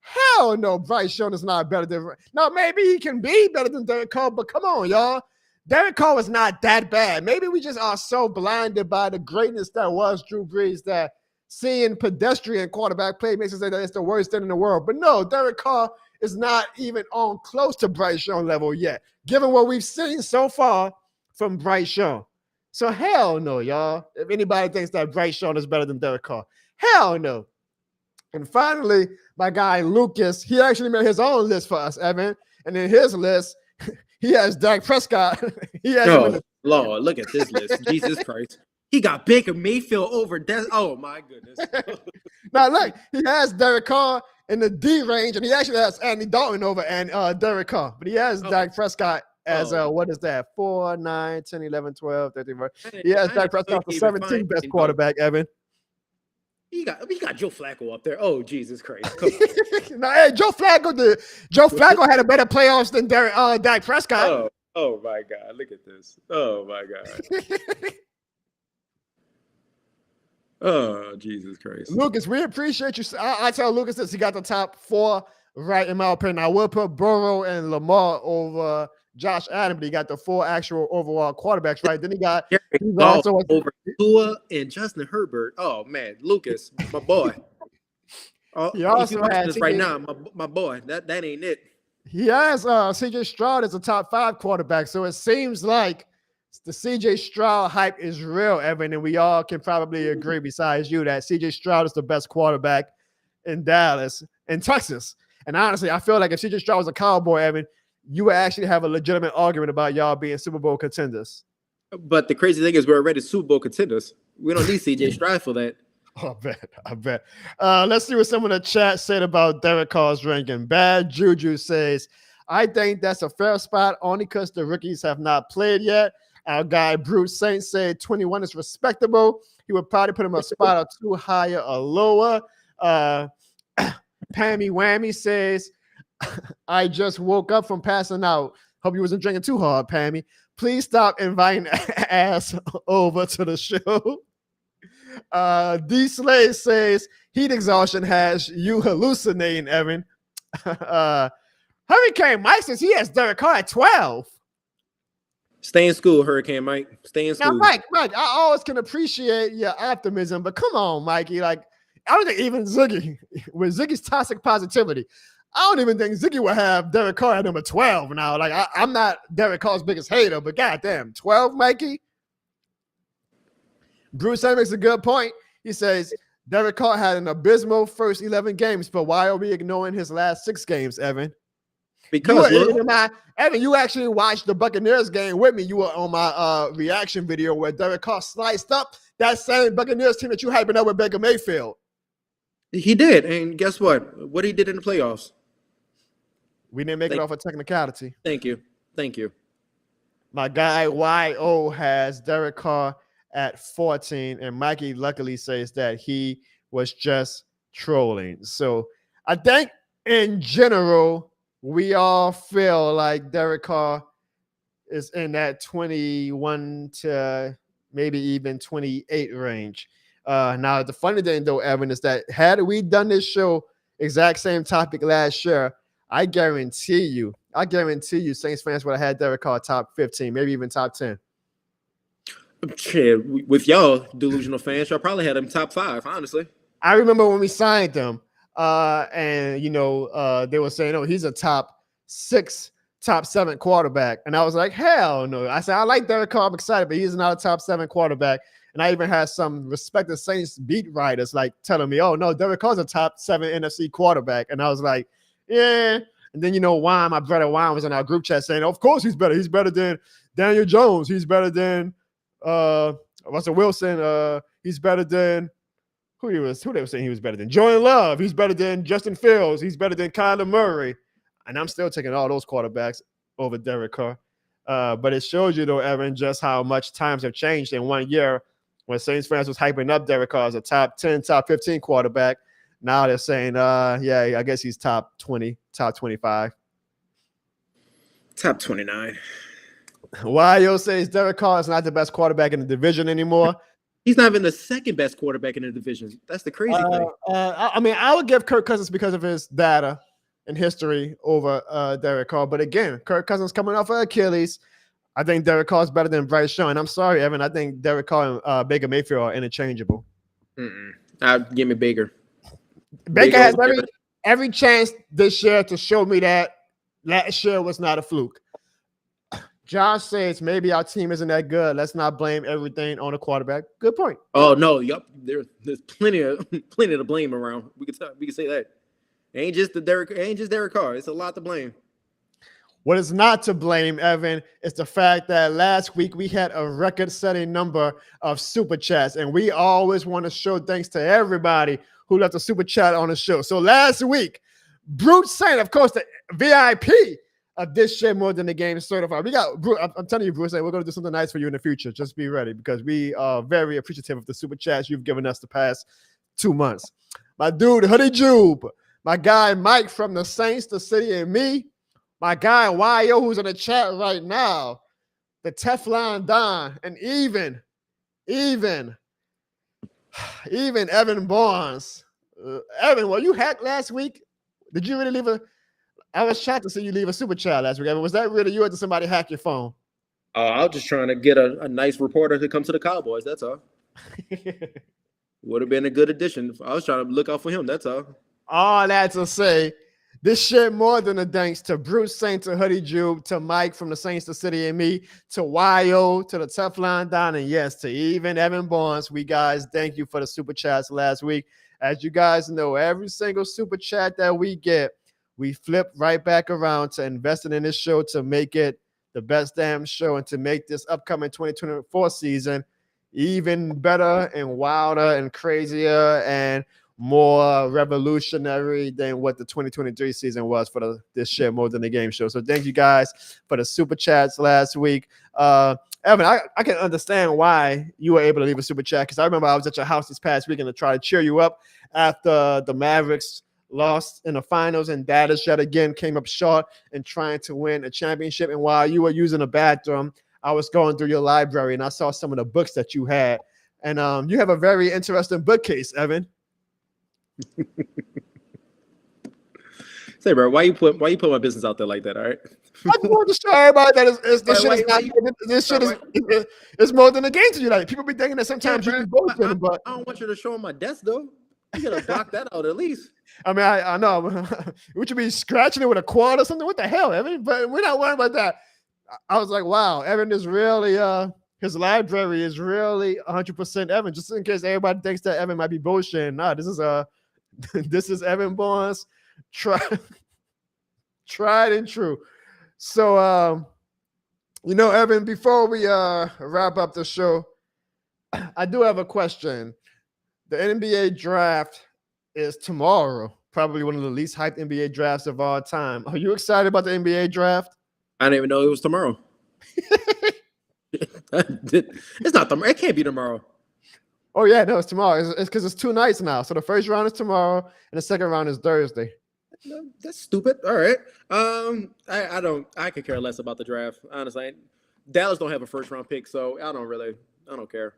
Hell no, Bryce Young is not better than. Now, maybe he can be better than Derek Carr, but come on, y'all. Derek Carr was not that bad. Maybe we just are so blinded by the greatness that was Drew Brees that seeing pedestrian quarterback play makes us say that it's the worst thing in the world. But no, Derek Carr is not even on close to Bryce Young level yet, given what we've seen so far from Bryce Young. So hell no, y'all. If anybody thinks that Bryce Young is better than Derek Carr, hell no. And finally, my guy Lucas, he actually made his own list for us, Evan. And in his list, he has Dak Prescott. Lord, look at this list. Jesus Christ. He got Baker Mayfield over. Oh, my goodness. Now, look, he has Derek Carr in the D range, and he actually has Andy Dalton over and Derek Carr. But he has Dak Prescott as, what is that, 4, 9, 10, 11, 12, 13, 14. He has Dak Prescott the 17th best quarterback, Evan. He got Joe Flacco up there. Oh, Jesus Christ. Come on. Now, hey, Joe Flacco had a better playoffs than Dak Prescott. Oh, my God. Look at this. Oh, my God. Oh, Jesus Christ. Lucas, we appreciate you. I tell Lucas this. He got the top 4 right, in my opinion. I will put Burrow and Lamar over Josh Allen, but he got the 4 actual overall quarterbacks right. Then he got also over Tua and Justin Herbert. Oh, man. Lucas, my boy. He also has this right now, my boy. That ain't it. He has CJ Stroud as a top 5 quarterback. So it seems like the CJ Stroud hype is real, Evan, and we all can probably agree, besides you, that CJ Stroud is the best quarterback in Dallas and Texas. And honestly, I feel like if CJ Stroud was a Cowboy, Evan, you would actually have a legitimate argument about y'all being Super Bowl contenders. But the crazy thing is we're already Super Bowl contenders. We don't need CJ Stroud for that. Oh, I bet. Let's see what some of the chat said about Derek Carr's ranking. Bad Juju says, I think that's a fair spot only because the rookies have not played yet. Our guy Bruce Saint said 21 is respectable. He would probably put him a spot or 2 higher or lower. Pammy Whammy says, I just woke up from passing out. Hope you wasn't drinking too hard, Pammy. Please stop inviting ass over to the show. D. Slade says, heat exhaustion has you hallucinating, Evan. Hurricane Mike says he has Derek Carr at 12. Stay in school, Hurricane Mike. Stay in Now, school. Mike, I always can appreciate your optimism, but come on, Mikey. Like, I don't think even Ziggy, with Ziggy's toxic positivity, I don't even think Ziggy would have Derek Carr at number 12 now. Like, I'm not Derek Carr's biggest hater, but goddamn, 12, Mikey? Bruce makes a good point. He says, Derek Carr had an abysmal first 11 games, but why are we ignoring his last 6 games, Evan? Because Evan, you actually watched the Buccaneers game with me. You were on my reaction video where Derek Carr sliced up that same Buccaneers team that you hyping up with Baker Mayfield. He did, and guess what? What he did in the playoffs. We didn't make it off a technicality. Thank you. My guy YO has Derek Carr at 14, and Mikey luckily says that he was just trolling. So I think in general, we all feel like Derek Carr is in that 21 to maybe even 28 range. Now, the funny thing, though, Evan, is that had we done this show, exact same topic last year, I guarantee you, Saints fans would have had Derek Carr top 15, maybe even top 10. Shit, with y'all delusional fans, y'all probably had him top 5, honestly. I remember when we signed him, and they were saying, "Oh, he's a top 6, top 7 quarterback," and I was like, "Hell no!" I said, "I like Derek Carr, I'm excited, but he's not a top 7 quarterback." And I even had some respected Saints beat writers like telling me, "Oh no, Derek Carr's a top 7 NFC quarterback," and I was like, "Yeah." And then Juan, my brother Juan, was in our group chat saying, "Of course he's better. He's better than Daniel Jones. He's better than Russell Wilson. He's better than." Who they were saying he was better than? Jordan Love. He's better than Justin Fields. He's better than Kyler Murray. And I'm still taking all those quarterbacks over Derek Carr. But it shows you, though, Evan, just how much times have changed in 1 year. When Saints fans was hyping up Derek Carr as a top 10, top 15 quarterback, now they're saying, I guess he's top 20, top 25. Top 29. YO says Derek Carr is not the best quarterback in the division anymore. He's not even the second best quarterback in the division. That's the crazy thing. I would give Kirk Cousins because of his data and history over Derek Carr. But again, Kirk Cousins coming off of Achilles. I think Derek Carr is better than Bryce Young. And I'm sorry, Evan. I think Derek Carr and Baker Mayfield are interchangeable. Give me Baker. Baker has every chance this year to show me that last year was not a fluke. Josh says maybe our team isn't that good. Let's not blame everything on the quarterback. Good point. Oh no, yup. There's plenty to blame around. We can say that. It ain't just Derek Carr. It's a lot to blame. What is not to blame, Evan, is the fact that last week we had a record-setting number of super chats, and we always want to show thanks to everybody who left a super chat on the show. So last week, Brute Saint, of course, the VIP of this shit more than the game certified. I'm telling you, Bruce, we're going to do something nice for you in the future. Just be ready because we are very appreciative of the super chats you've given us the past 2 months. My dude, Hoodie Jube, my guy, Mike from the Saints, the City, and me, my guy, YO, who's in the chat right now, the Teflon Don, and even Evan Barnes. Evan, were you hacked last week? Did you really leave I was shocked to see you leave a super chat last week. Evan, was that really you or did somebody hack your phone? I was just trying to get a nice reporter to come to the Cowboys. That's all. Would have been a good addition. I was trying to look out for him. That's all. All that to say, this shit more than a thanks to Bruce Saint, to Hoodie Jube, to Mike from the Saints, the City, and me, to YO, to the Teflon Don, and yes, to even Evan Barnes. We guys, thank you for the super chats last week. As you guys know, every single super chat that we get, we flip right back around to investing in this show to make it the best damn show and to make this upcoming 2024 season even better and wilder and crazier and more revolutionary than what the 2023 season was for this shit more than the game show. So thank you guys for the super chats last week. Evan, I can understand why you were able to leave a super chat because I remember I was at your house this past weekend to try to cheer you up after the Mavericks lost in the finals and Dallas yet again came up short in trying to win a championship. And while you were using the bathroom, I was going through your library and I saw some of the books that you had. And you have a very interesting bookcase, Evan. Say, bro, why you put my business out there like that? All right. I just want to show everybody that this shit is more than a game to you. Like people be thinking that sometimes you can bullshit, but I don't want you to show them my desk though. You gotta block that out at least. I mean, I know. Would you be scratching it with a quad or something? What the hell, Evan? But we're not worried about that. I was like, wow, Evan is really his library is really 100% Evan. Just in case everybody thinks that Evan might be bullshitting. Nah, this is Evan Barnes. Tried and true. So Evan, before we wrap up the show, I do have a question. The NBA draft is tomorrow, probably one of the least hyped NBA drafts of all time. Are you excited about the NBA draft? I didn't even know it was tomorrow. It's not tomorrow. It can't be tomorrow. Oh yeah, no, it's tomorrow. It's because it's 2 nights now. So the first round is tomorrow and the second round is Thursday. No, that's stupid. All right. I could care less about the draft. Honestly, Dallas don't have a first round pick, so I don't care.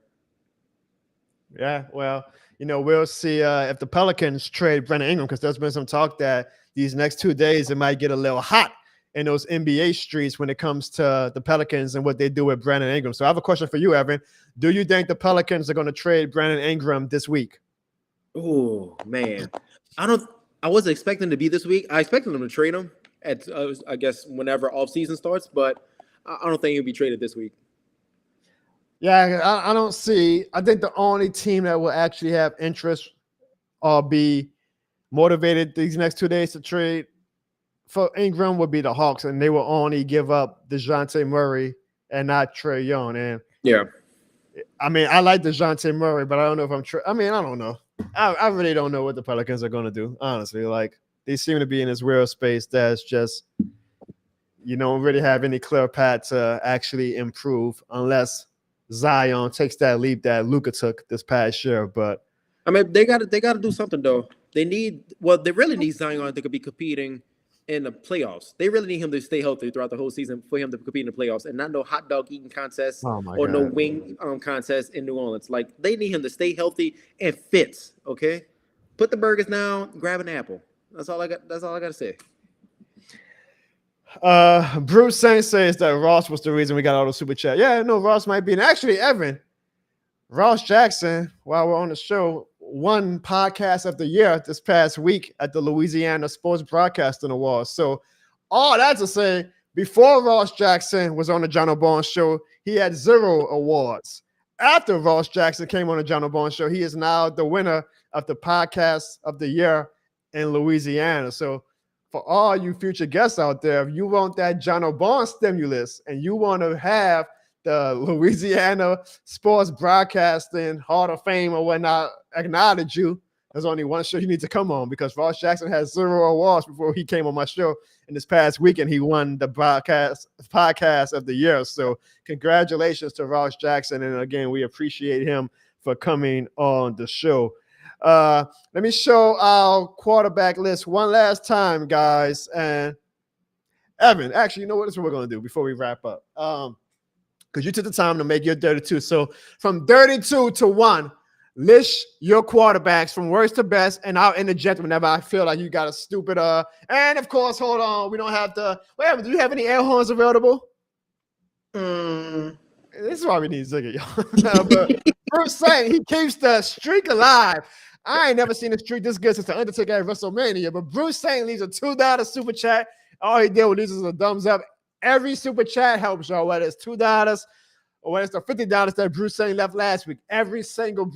Yeah, well, we'll see if the Pelicans trade Brandon Ingram, because there's been some talk that these next 2 days it might get a little hot in those NBA streets when it comes to the Pelicans and what they do with Brandon Ingram. So I have a question for you, Evan. Do you think the Pelicans are going to trade Brandon Ingram this week? Oh man, I wasn't expecting to be this week. I expected them to trade him at I guess whenever off season starts, but I don't think he'll be traded this week. Yeah, I don't see. I think the only team that will actually have interest or be motivated these next 2 days to trade for Ingram would be the Hawks, and they will only give up DeJounte Murray and not Trae Young. And yeah, I mean, I like DeJounte Murray, but I don't know if I don't know. I really don't know what the Pelicans are going to do, honestly. Like, they seem to be in this weird space that's just you don't really have any clear path to actually improve unless Zion takes that leap that Luka took this past year. But I mean, they got to do something though. They really need Zion to be competing in the playoffs. They really need him to stay healthy throughout the whole season for him to compete in the playoffs and not no hot dog eating contest or no wing contest in New Orleans. Like, they need him to stay healthy and fit. Okay, put the burgers down, grab an apple. That's all I got to say. Bruce Saint says that Ross was the reason we got all the super chat. Yeah, no, Ross might be. And actually, Evan, Ross Jackson, while we're on the show, won podcast of the year this past week at the Louisiana Sports Broadcasting Awards. So all that to say, before Ross Jackson was on the Jono Barnes show, he had 0 awards. After Ross Jackson came on the Jono Barnes show, he is now the winner of the podcast of the year in Louisiana. So for all you future guests out there, if you want that Jono Barnes stimulus and you want to have the Louisiana Sports Broadcasting Hall of Fame or whatnot acknowledge you, there's only one show you need to come on, because Ross Jackson has 0 awards before he came on my show. In this past weekend, he won the podcast of the year. So congratulations to Ross Jackson. And again, we appreciate him for coming on the show. Let me show our quarterback list one last time, guys. And Evan, actually, you know what? This is what we're going to do before we wrap up. Because you took the time to make your 32. So from 32 to 1, list your quarterbacks from worst to best, and I'll interject whenever I feel like you got a stupid and of course, hold on, we don't have to. Wait, do you have any air horns available? This is why we need Ziggy, y'all. But Bruce saying he keeps the streak alive. I ain't never seen a streak this good since the Undertaker at WrestleMania. But Bruce saying leaves a $2 super chat. All he did was this is a thumbs up. Every super chat helps, y'all, whether it's $2 or whether it's the $50 that Bruce saying left last week. Every single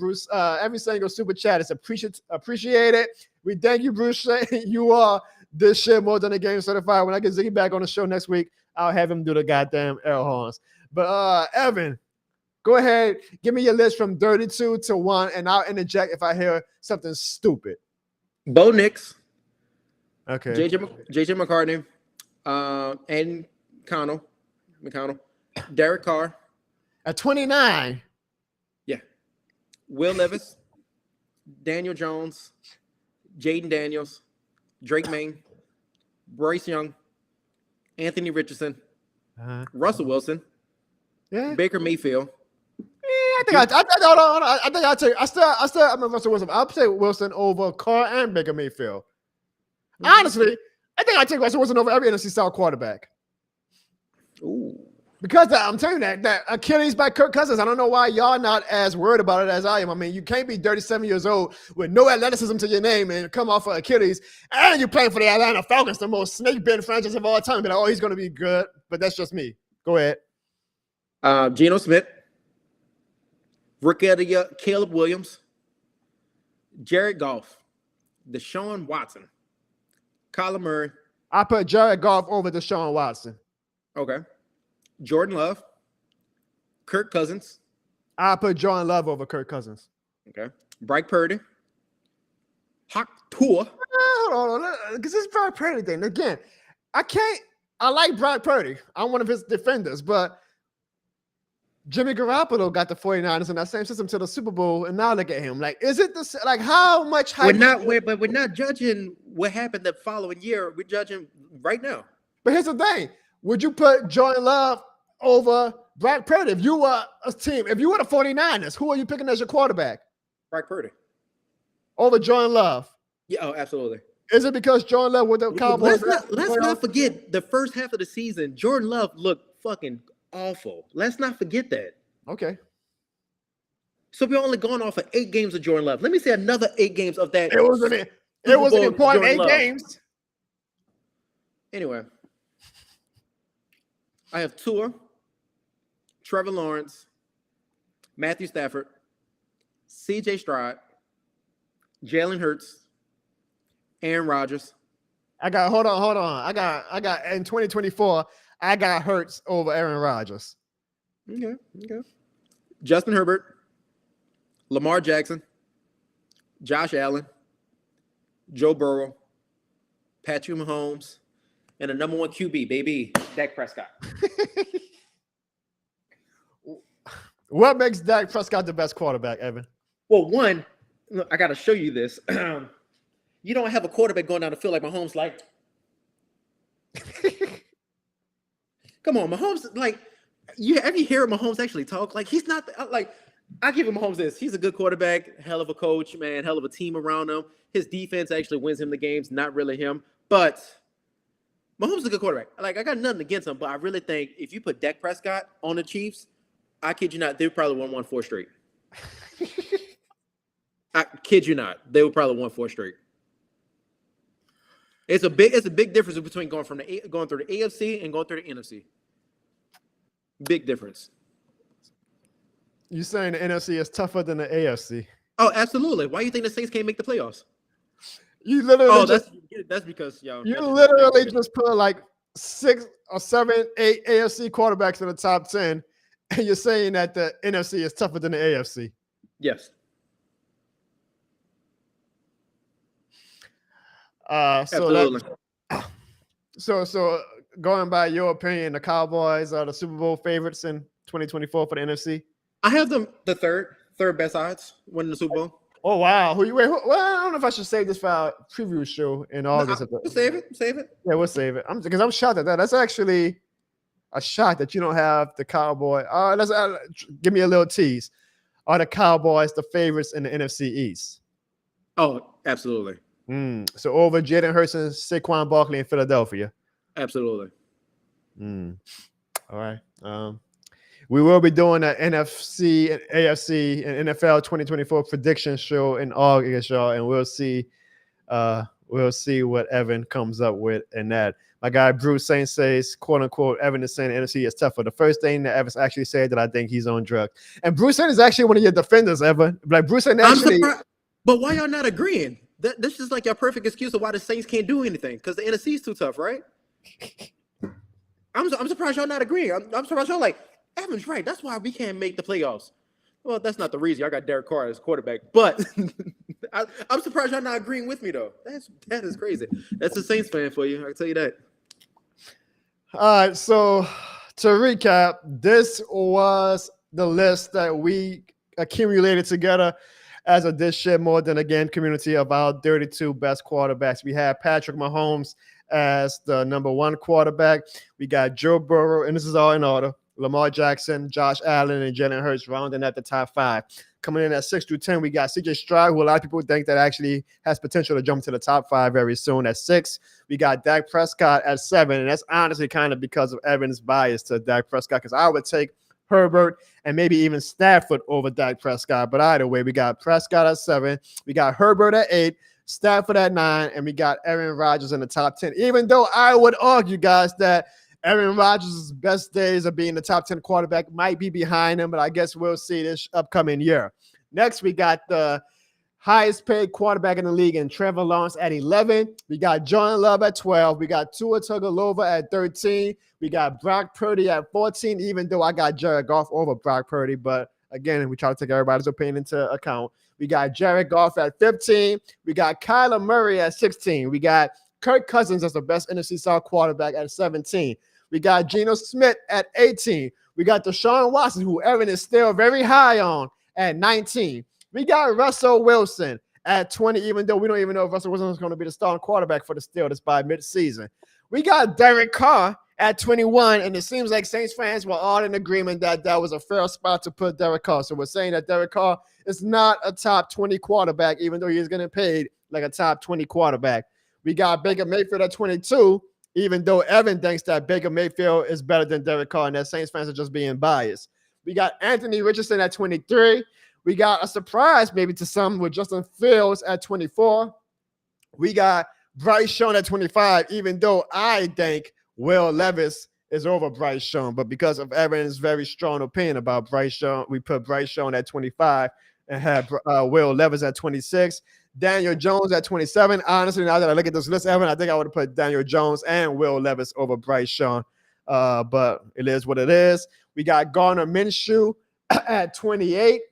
super chat is appreciated. We thank you, Bruce. You are this shit more than a game certified. When I get Ziggy back on the show next week, I'll have him do the goddamn air horns. But Evan, go ahead, give me your list from 32 to 1, and I'll interject if I hear something stupid. Bo Nix. Okay. JJ McCartney. And McConnell. Derek Carr. At 29. Yeah. Will Levis. Daniel Jones. Jaden Daniels. Drake May. Bryce Young. Anthony Richardson. Russell Wilson. Yeah. Baker Mayfield. I still I'm a Russell Wilson. I'll play Wilson over Carr and Baker Mayfield. Honestly, I think I take Russell Wilson over every NFC South quarterback. Ooh. Because I'm telling you that Achilles by Kirk Cousins, I don't know why y'all not as worried about it as I am. I mean, you can't be 37 years old with no athleticism to your name and come off of Achilles, and you're playing for the Atlanta Falcons, the most snake-bitten franchise of all time. But he's going to be good. But that's just me. Go ahead. Geno Smith, Rookie of the Year, Caleb Williams, Jared Goff, Deshaun Watson, Kyler Murray. I put Jared Goff over Deshaun Watson. Okay. Jordan Love, Kirk Cousins. I put Jordan Love over Kirk Cousins. Okay. Bryce Purdy, Hawk Tour. Hold on, because this Bryce Purdy thing again. I like Bryce Purdy. I'm one of his defenders, but Jimmy Garoppolo got the 49ers in that same system to the Super Bowl, and now look at him. Like, is it how much hype? We're not judging what happened the following year. We're judging right now. But here's the thing: would you put Jordan Love over Bryce Purdy if you were a team? If you were the 49ers, who are you picking as your quarterback? Bryce Purdy Over Jordan Love. Yeah, oh, absolutely. Is it because Jordan Love with the Cowboys? Let's not forget the first half of the season. Jordan Love looked fucking awful. Let's not forget that. Okay. So we're only going off of 8 games of Jordan Love. Let me say another 8 games of that. It was an important 8 games. Anyway, I have Tua, Trevor Lawrence, Matthew Stafford, C.J. Stroud, Jalen Hurts, Aaron Rodgers. Hold on. I got in 2024, I got Hurts over Aaron Rodgers. Okay. Justin Herbert, Lamar Jackson, Josh Allen, Joe Burrow, Patrick Mahomes, and the number 1 QB, baby, Dak Prescott. What makes Dak Prescott the best quarterback, Evan? Well, one, I got to show you this. You don't have a quarterback going down the field like Mahomes, like. Come on, Mahomes, like, you hear Mahomes actually talk? Like, he's not, like, I give him Mahomes this. He's a good quarterback, hell of a coach, man, hell of a team around him. His defense actually wins him the games, not really him. But Mahomes is a good quarterback. Like, I got nothing against him, but I really think if you put Dak Prescott on the Chiefs, I kid you not, they probably won 4 straight. I kid you not, they would probably won 4 straight. It's a big difference between going through the AFC and going through the NFC. Big difference. You saying the NFC is tougher than the AFC? Oh, absolutely. Why do you think the Saints can't make the playoffs? You literally that's because y'all. You literally just put like 6 or 7, 8 AFC quarterbacks in the top 10, and you're saying that the NFC is tougher than the AFC. Yes. So going by your opinion, the Cowboys are the Super Bowl favorites in 2024 for the NFC? I have them the third best odds winning the Super Bowl. Oh wow! Well, I don't know if I should save this for our preview show in August. Save it. Yeah, we'll save it. Because I'm shocked at that. That's actually a shock that you don't have the Cowboy. Let's give me a little tease. Are the Cowboys the favorites in the NFC East? Oh, absolutely. So over Jalen Hurts and Saquon Barkley in Philadelphia. Absolutely. All right. We will be doing an NFC and AFC and NFL 2024 prediction show in August, y'all, and we'll see what Evan comes up with in that. My guy Bruce Saint says, quote unquote, Evan is saying the NFC is tougher. The first thing that Evan's actually said that I think he's on drugs. And Bruce Saint is actually one of your defenders, Evan. Like Bruce Saint actually. But why y'all not agreeing? This is like your perfect excuse of why the Saints can't do anything because the NFC is too tough, right? I'm surprised y'all not agreeing. I'm surprised y'all like, Evan's right. That's why we can't make the playoffs. Well, that's not the reason. Y'all got Derek Carr as quarterback. But I'm surprised y'all not agreeing with me, though. That is crazy. That's a Saints fan for you. I can tell you that. All right. So to recap, this was the list that we accumulated together as a This Shit More Than a Game community of our 32 best quarterbacks. We had Patrick Mahomes as the number 1 quarterback. We got Joe Burrow, and this is all in order. Lamar Jackson, Josh Allen, and Jalen Hurts rounding at the top 5. Coming in at 6 through 10, we got CJ Stroud, who a lot of people think that actually has potential to jump to the top 5 very soon. At 6, we got Dak Prescott at 7, and that's honestly kind of because of Evan's bias to Dak Prescott, because I would take Herbert and maybe even Stafford over Dak Prescott. But either way, we got Prescott at 7, we got Herbert at 8, Stafford at 9, and we got Aaron Rodgers in the top 10. Even though I would argue, guys, that Aaron Rodgers' best days of being the top 10 quarterback might be behind him, but I guess we'll see this upcoming year. Next, we got the highest paid quarterback in the league in Trevor Lawrence at 11. We got John Love at 12. We got Tua Tagovailoa at 13. We got Brock Purdy at 14, even though I got Jared Goff over Brock Purdy. But again, we try to take everybody's opinion into account. We got Jared Goff at 15. We got Kyler Murray at 16. We got Kirk Cousins as the best NFC South quarterback at 17. We got Geno Smith at 18. We got Deshaun Watson, who Evan is still very high on, at 19. We got Russell Wilson at 20, even though we don't even know if Russell Wilson is going to be the starting quarterback for the Steelers by midseason. We got Derek Carr at 21, and it seems like Saints fans were all in agreement that that was a fair spot to put Derek Carr. So we're saying that Derek Carr is not a top 20 quarterback, even though he's getting paid like a top 20 quarterback. We got Baker Mayfield at 22, even though Evan thinks that Baker Mayfield is better than Derek Carr, and that Saints fans are just being biased. We got Anthony Richardson at 23. We got a surprise maybe to some with Justin Fields at 24. We got Bryce Young at 25, even though I think Will Levis is over Bryce Young. But because of Evan's very strong opinion about Bryce Young, we put Bryce Young at 25 and had Will Levis at 26. Daniel Jones at 27. Honestly, now that I look at this list, Evan, I think I would have put Daniel Jones and Will Levis over Bryce Young. But it is what it is. We got Gardner Minshew at 28.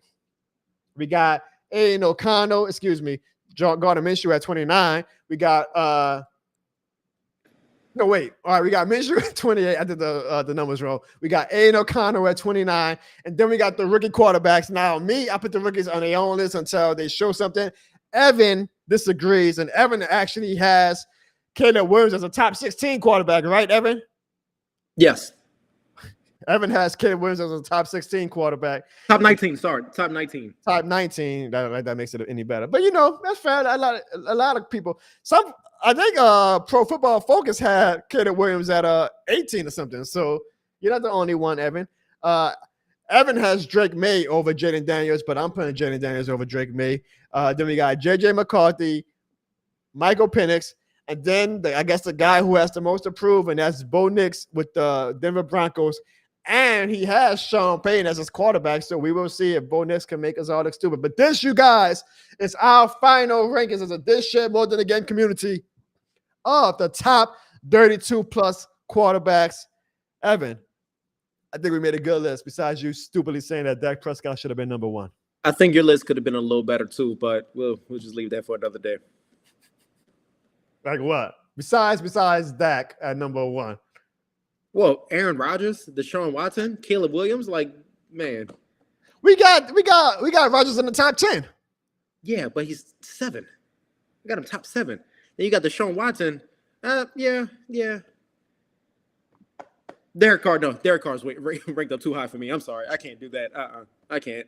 We got Aiden O'Connell, Gardner Minshew at 29. We got All right, we got Minshew at 28. I did the numbers wrong. We got Aiden O'Connell at 29. And then we got the rookie quarterbacks. Now, I put the rookies on their own list until they show something. Evan disagrees, and Evan actually has Caleb Williams as a top 16 quarterback, right, Evan? Yes. Evan has Caleb Williams as a top 16 quarterback. Top 19, sorry. Top 19. Top 19. That makes it any better. But, that's fair. A lot of people. I think Pro Football Focus had Caleb Williams at 18 or something. So you're not the only one, Evan. Evan has Drake May over Jaden Daniels, but I'm putting Jaden Daniels over Drake May. Then we got J.J. McCarthy, Michael Penix, and then I guess the guy who has the most to prove, and that's Bo Nix with the Denver Broncos. And he has Sean Payton as his quarterback, so we will see if Bo Nix can make us all look stupid. But this, you guys, is our final rankings as a This Shit More Than a Game community of the top 32-plus quarterbacks. Evan, I think we made a good list, besides you stupidly saying that Dak Prescott should have been number 1. I think your list could have been a little better too, but we'll just leave that for another day. Like what? Besides Dak at number 1. Well, Aaron Rodgers, Deshaun Watson, Caleb Williams, man. We got Rodgers in the top 10. Yeah, but he's 7. We got him top 7. Then you got Deshaun Watson. Yeah. Derek Carr's ranked up too high for me. I'm sorry. I can't do that. I can't.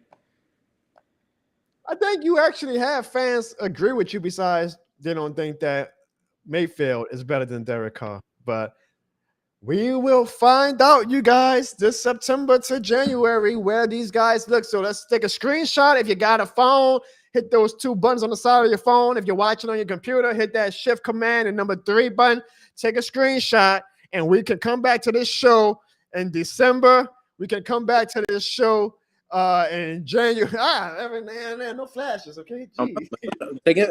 I think you actually have fans agree with you, besides they don't think that Mayfield is better than Derek Carr. But we will find out, you guys, this September to January where these guys look. So let's take a screenshot. If you got a phone, hit those 2 buttons on the side of your phone. If you're watching on your computer, hit that shift command and number 3 button. Take a screenshot, and we can come back to this show in December. We can come back to this show in January. Every now and then, no flashes, okay? I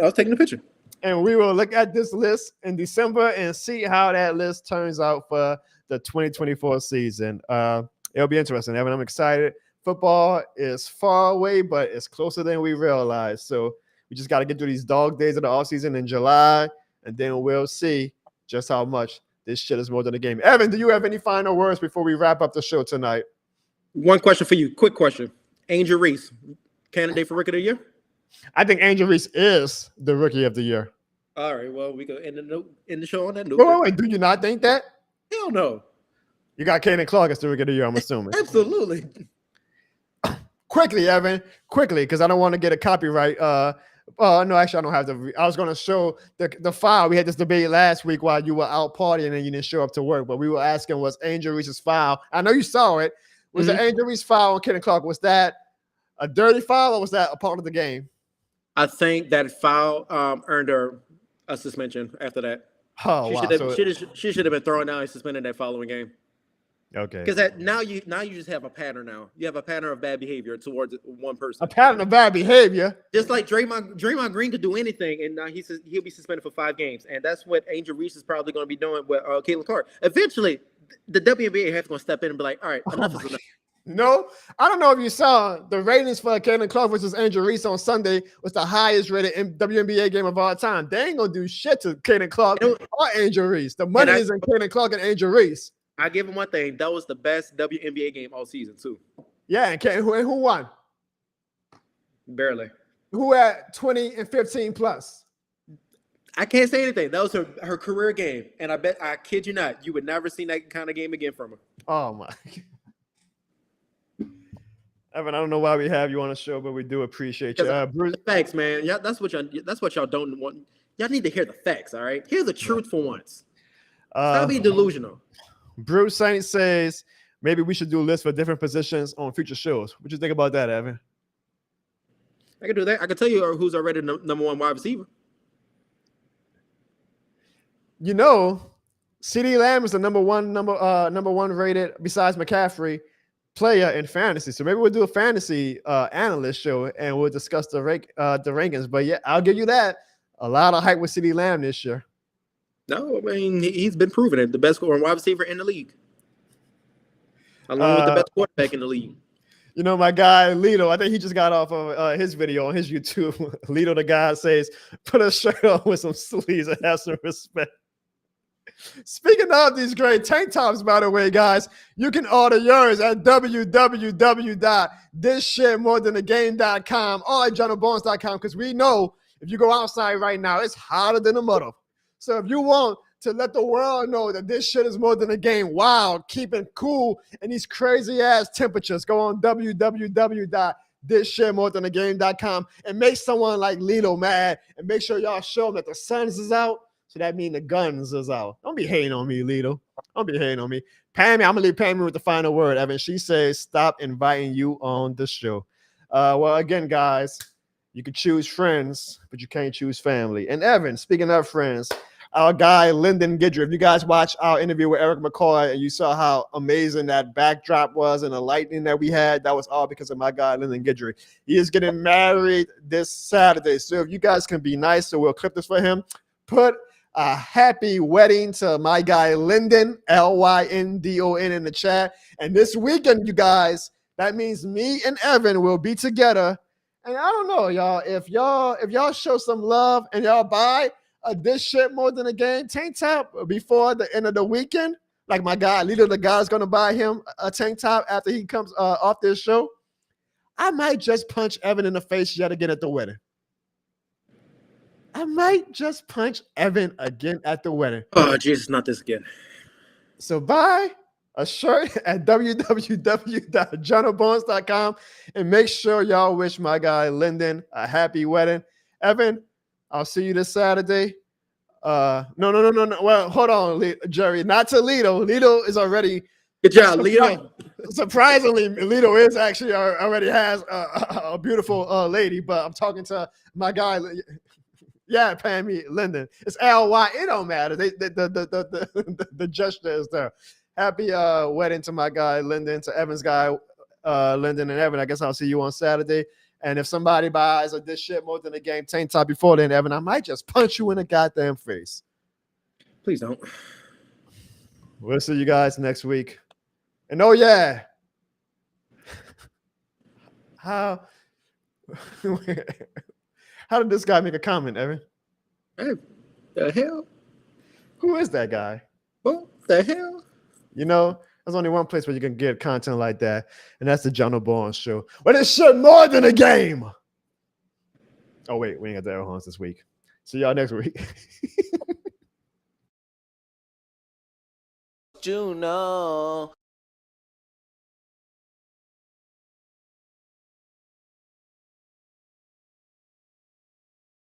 was taking a picture. And we will look at this list in December and see how that list turns out for the 2024 season. It'll be interesting, Evan. I'm excited. Football is far away, but it's closer than we realize. So we just got to get through these dog days of the offseason in July, and then we'll see just how much this shit is more than a game. Evan, do you have any final words before we wrap up the show tonight? One question for you. Quick question. Angel Reese, candidate for Rookie of the Year? I think Angel Reese is the Rookie of the Year. All right. Well, we go end the show on that note. Wait. Do you not think that? Hell no. You got Caden Clark as the rookie of the year, I'm assuming. Absolutely. Quickly, Evan, because I don't want to get a copyright. No, actually, I don't have to. I was going to show the foul. We had this debate last week while you were out partying and you didn't show up to work. But we were asking, was Angel Reese's foul? I know you saw it. Was the Angel Reese foul on Caden Clark? Was that a dirty foul or was that a part of the game? I think that foul earned her a suspension after that. Oh, she should have been thrown out and suspended that following game. Okay. Because now you just have a pattern now. You have a pattern of bad behavior towards one person. A pattern of bad behavior. Just like Draymond Green could do anything, and now he'll be suspended for 5 games. And that's what Angel Reese is probably going to be doing with Caitlin Clark. Eventually, the WNBA has to step in and be like, all right, enough is enough. No, I don't know if you saw the ratings for Caitlin Clark versus Angel Reese on Sunday was the highest rated WNBA game of all time. They ain't going to do shit to Caitlin Clark or Angel Reese. The money is in Caitlin Clark and Angel Reese. I give him one thing. That was the best WNBA game all season, too. Yeah, and who won? Barely. Who had 20 and 15 plus? I can't say anything. That was her career game. And I kid you not, you would never see that kind of game again from her. Oh, my. Evan, I don't know why we have you on the show, but we do appreciate you. Bruce. Facts, man. Yeah, that's what y'all don't want. Y'all need to hear the facts, all right? Hear the truth for once. Stop being delusional. Bruce Saint says maybe we should do a list for different positions on future shows. What you think about that, Evan? I can do that. I can tell you who's already number 1 wide receiver. You know, CeeDee Lamb is the number one rated besides McCaffrey player in fantasy. So maybe we'll do a fantasy analyst show and we'll discuss the rankings. But yeah, I'll give you that. A lot of hype with CeeDee Lamb this year. No, I mean, he's been proving it. The best wide receiver in the league. Along with the best quarterback in the league. You know, my guy, Lito, I think he just got off of his video on his YouTube. Lito, the guy, says, put a shirt on with some sleeves and have some respect. Speaking of these great tank tops, by the way, guys, you can order yours at www.thisshitmorethanagame.com or at jonobones.com because we know if you go outside right now, it's hotter than a mother. So if you want to let the world know that this shit is more than a game while keeping cool in these crazy-ass temperatures, go on www.thisshitmorethanagame.com and make someone like Lito mad and make sure y'all show them that the suns is out. So that means the guns is out. Don't be hating on me, Lito. Don't be hating on me. Pammy, I'm going to leave Pammy with the final word, Evan. She says, stop inviting you on the show. Well, again, guys, you can choose friends, but you can't choose family. And Evan, speaking of friends, our guy, Lyndon Guidry, if you guys watched our interview with Eric McCoy and you saw how amazing that backdrop was and the lightning that we had, that was all because of my guy, Lyndon Guidry. He is getting married this Saturday. So if you guys can be nice, so we'll clip this for him. Put a happy wedding to my guy, Lyndon, Lyndon in the chat. And this weekend, you guys, that means me and Evan will be together. And I don't know, y'all, if y'all show some love and y'all buy this shit more than a game tank top before the end of the weekend, like my guy, Lito, the guy's going to buy him a tank top after he comes off this show, I might just punch Evan in the face yet again at the wedding. I might just punch Evan again at the wedding. Oh, Jesus, not this again. So buy a shirt at www.jonobones.com and make sure y'all wish my guy Lyndon a happy wedding. Evan, I'll see you this Saturday. No. Well, hold on, Jerry. Not to Lito. Lito is already. Good job, Lito. Surprisingly, Lito is actually already has a beautiful lady, but I'm talking to my guy. Yeah, Pammy Lyndon. It's L-Y. It don't matter. The gesture is there. Happy wedding to my guy Lyndon, to Evan's guy Lyndon and Evan. I guess I'll see you on Saturday. And if somebody buys a this shit more than a game tank top before then, Evan, I might just punch you in the goddamn face. Please don't. We'll see you guys next week. And oh yeah, how did this guy make a comment, Evan? Hey, the hell? Who is that guy? What the hell? You know, there's only one place where you can get content like that, and that's the Jono Barnes Show. But it's shit more than a game. Oh, wait, we ain't got the air horns this week. See y'all next week. Juno.